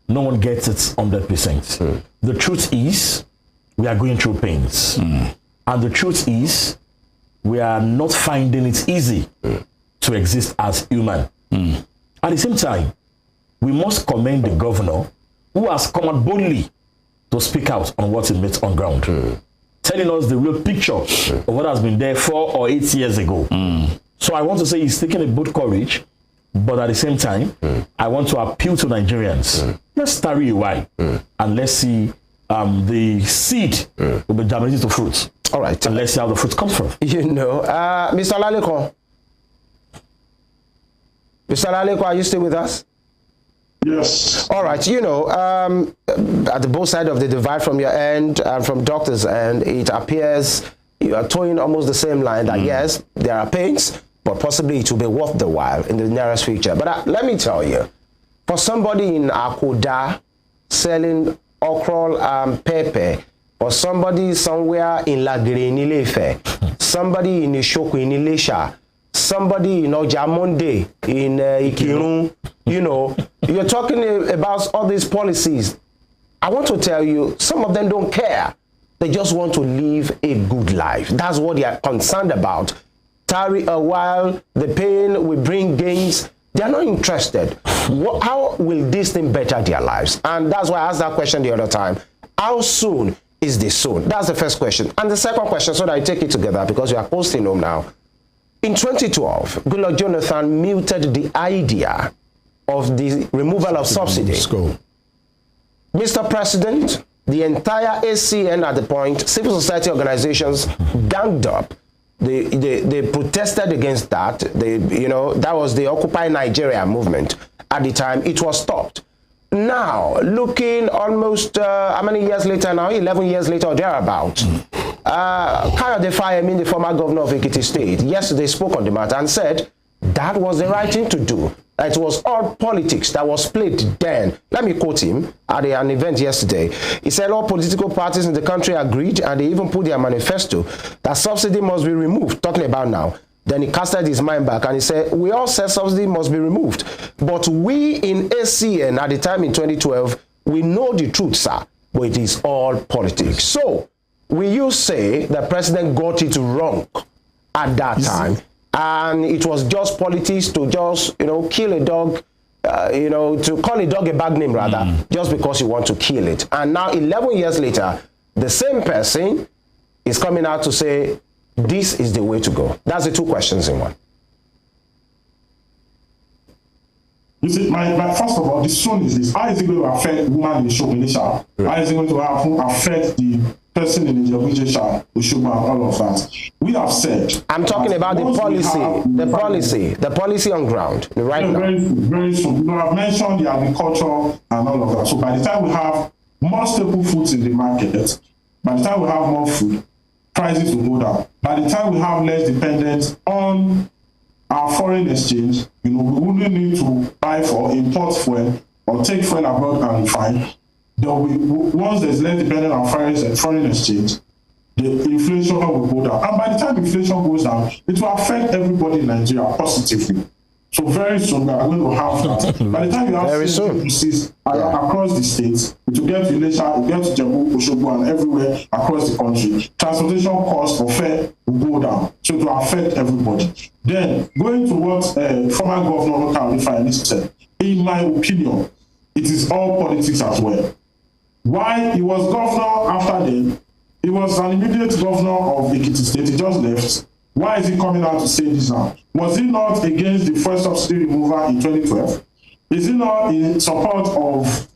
No one gets it 100%. The truth is, we are going through pains. And the truth is, we are not finding it easy to exist as human. At the same time, we must commend the governor who has come out boldly to speak out on what he meets on ground. Telling us the real picture of what has been there 4 or 8 years ago. So I want to say he's taking a bold courage, but at the same time, I want to appeal to Nigerians. Let's tarry a while and let's see the seed will be germinated to fruit. All right. And let's see how the fruit comes from. You know, Mr. OLALEKAN. Mr. OLALEKAN, are you still with us? Yes. All right. You know, at the both sides of the divide from your end and from doctors' end, it appears you are towing almost the same line that yes, there are pains, but possibly it will be worth the while in the nearest future. But let me tell you, for somebody in Akoda selling okra pepper, or somebody somewhere in Lagere in Ilefe, somebody in Ishoku in Ilesha, somebody in Ojamonde in Ikirun, you know, you're talking about all these policies. I want to tell you, some of them don't care. They just want to live a good life. That's what they are concerned about. Tarry a while, the pain will bring gains. They are not interested. How will this thing better their lives? And that's why I asked that question the other time. How soon is this soon? That's the first question. And the second question, so that I take it together because we are posting home now. In 2012, Goodluck Jonathan muted the idea of the removal of subsidy. Mr. President, the entire ACN at the point, civil society organizations ganged up. They protested against that. You know, that was the Occupy Nigeria movement. At the time, it was stopped. Now, looking almost, how many years later now? 11 years later or thereabouts. Kayode Fayemi, the former governor of Ekiti State, yesterday spoke on the matter and said that was the right thing to do. It was all politics that was played then. Let me quote him at an event yesterday. He said all political parties in the country agreed, and they even put their manifesto, that subsidy must be removed, talking about now. Then he casted his mind back and he said, we all said subsidy must be removed. But we in ACN at the time in 2012, we know the truth, sir, but it is all politics. So, will you say the president got it wrong at that time? And it was just politics to just, you know, kill a dog, you know, to call a dog a bad name rather, just because you want to kill it. And now 11 years later, the same person is coming out to say, this is the way to go. That's the two questions in one. You see, first of all, the soon is this. How is it going to affect women in Shogunation? How is it going to affect the person in the Jabujesha, Ushuba, and all of that? We have said. I'm talking about the policy on ground right now. Very soon. You have mentioned the agriculture and all of that. So by the time we have more staple foods in the market, by the time we have more food, prices will go down. By the time we have less dependence on our foreign exchange, you know, we wouldn't need to buy for import fuel or take fuel abroad and refine. There will be, once there's less dependence on foreign exchange, the inflation will go down. And by the time inflation goes down, it will affect everybody in Nigeria positively. So very soon we are going to have that. By the time you have policies across the states, it will get to Ilesha, it will get to Jebu, Osogbo, and everywhere across the country. Transportation costs for fare will go down. So it will affect everybody. Then, going to what former Governor Kayode said, in my opinion, it is all politics as well. Why he was governor after then, he was an immediate governor of Ekiti State, he just left. Why is he coming out to say this now? Was he not against the first subsidy removal in 2012? Is he not in support of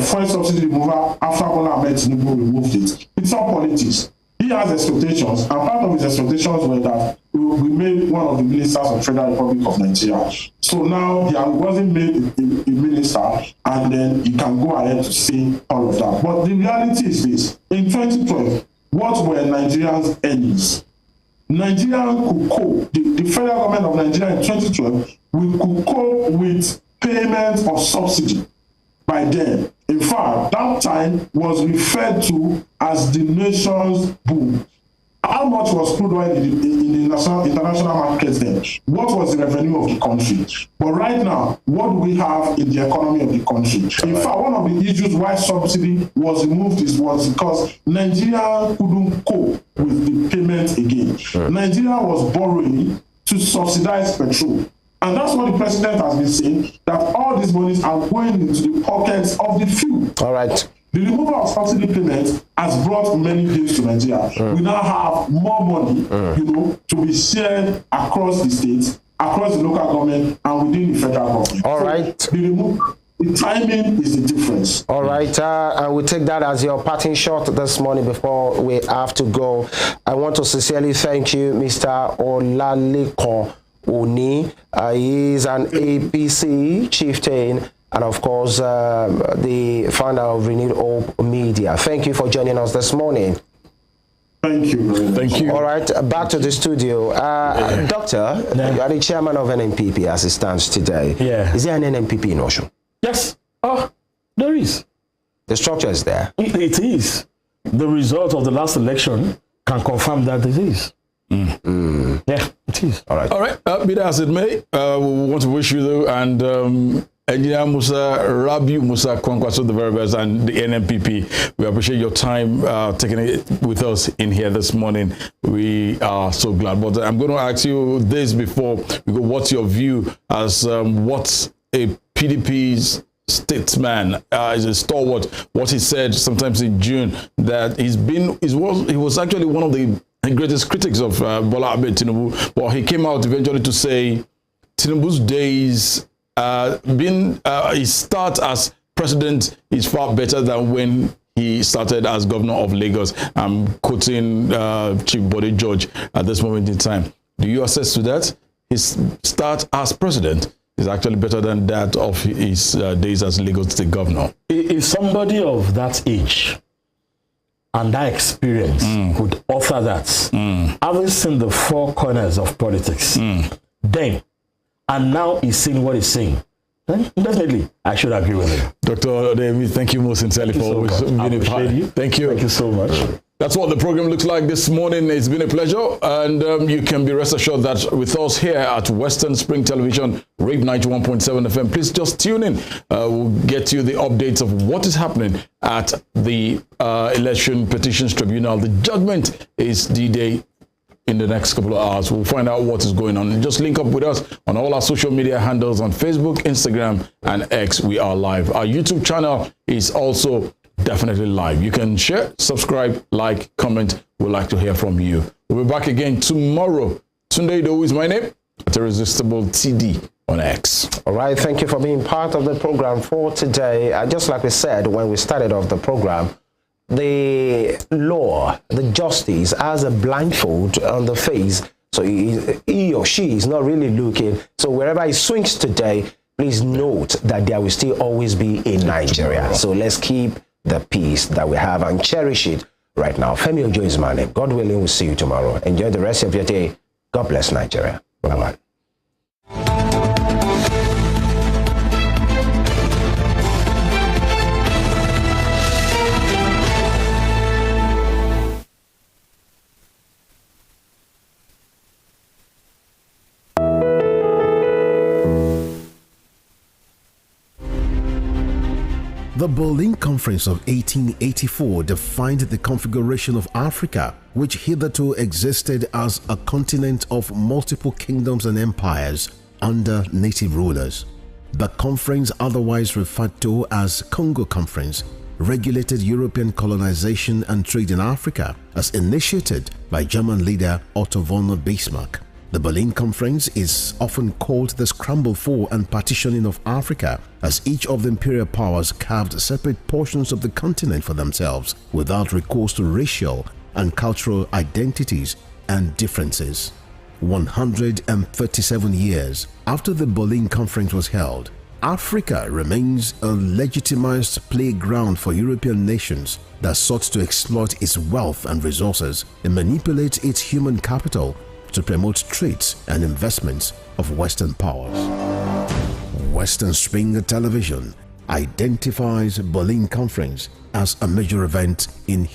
first subsidy removal after Bola Ahmed Tinubu removed it? It's all politics. If he has expectations, and part of his expectations were that we made one of the ministers of Federal Republic of Nigeria. So now he wasn't made a minister, and then he can go ahead to say all of that. But the reality is this: in 2012, what were Nigerians' earnings? Nigeria could cope, the federal government of Nigeria in 2012, we could cope with payment of subsidy by them. In fact, that time was referred to as the nation's boom. How much was crude oil in the international markets then? What was the revenue of the country? But right now, what do we have in the economy of the country? In fact, one of the issues why subsidy was removed was because Nigeria couldn't cope with the payment again. Nigeria was borrowing to subsidize petrol. And that's what the president has been saying, that all these monies are going into the pockets of the few. All right. The removal of subsidy payments has brought many things to Nigeria. We now have more money, to be shared across the states, across the local government, and within the federal government. All right. The timing is the difference. All right, and we take that as your parting shot this morning before we have to go. I want to sincerely thank you, Mr. OLALEKAN. He is an APC chieftain, and of course, the founder of Renewed Hope Media. Thank you for joining us this morning. Thank you very much. Thank you. All right, back to the studio. Doctor, you are the chairman of Nnpp as it stands today. Yeah. Is there an Nnpp in OSUN? Yes. There is. The structure is there. It is. The result of the last election can confirm that it is. Yeah, it is. All right. All right. Be that as it may, we want to wish you though, and Engineer Rabiu Musa Kwakwanso the very best, and the Nnpp. We appreciate your time taking it with us in here this morning. We are so glad. But I'm going to ask you this before we go. What's your view as what's a PDP's statesman is a stalwart? What he said sometimes in June, that he was actually one of the greatest critics of Bola Ahmed Tinubu, but he came out eventually to say Tinubu's days, his start as president is far better than when he started as governor of Lagos. I'm quoting Chief Body George at this moment in time. Do you assess to that? His start as president is actually better than that of his days as Lagos State governor. If somebody of that age and that experience could offer that, having seen the four corners of politics, then, and now he's saying what he's saying, then definitely I should agree with him. Dr. ODEYEMI, thank you most sincerely for always being a part. Thank you. Thank you so much. That's what the program looks like this morning. It's been a pleasure, and you can be rest assured that with us here at Western Spring Television, Rave 91.7 FM, please just tune in. We'll get you the updates of what is happening at the Election Petitions Tribunal. The judgment is D-Day in the next couple of hours. We'll find out what is going on. And just link up with us on all our social media handles on Facebook, Instagram, and X. We are live. Our YouTube channel is also definitely live. You can share, subscribe, like, comment. We'd like to hear from you. We'll be back again tomorrow. TUNDE IDOWU is my name. At Irresistible TD on X. All right. Thank you for being part of the program for today. Just like we said when we started off the program, the law, the justice has a blindfold on the face. So he or she is not really looking. So wherever he swings today, please note that there will still always be in Nigeria. So let's keep the peace that we have and cherish it right now. Femi Ojo is my name. God willing, we'll see you tomorrow. Enjoy the rest of your day. God bless Nigeria. Bye-bye. The Berlin Conference of 1884 defined the configuration of Africa, which hitherto existed as a continent of multiple kingdoms and empires under native rulers. The conference, otherwise referred to as Congo Conference, regulated European colonization and trade in Africa as initiated by German leader Otto von Bismarck. The Berlin Conference is often called the scramble for and partitioning of Africa, as each of the imperial powers carved separate portions of the continent for themselves without recourse to racial and cultural identities and differences. 137 years after the Berlin Conference was held, Africa remains a legitimized playground for European nations that sought to exploit its wealth and resources and manipulate its human capital to promote trades and investments of Western powers. Western Springer Television identifies Berlin Conference as a major event in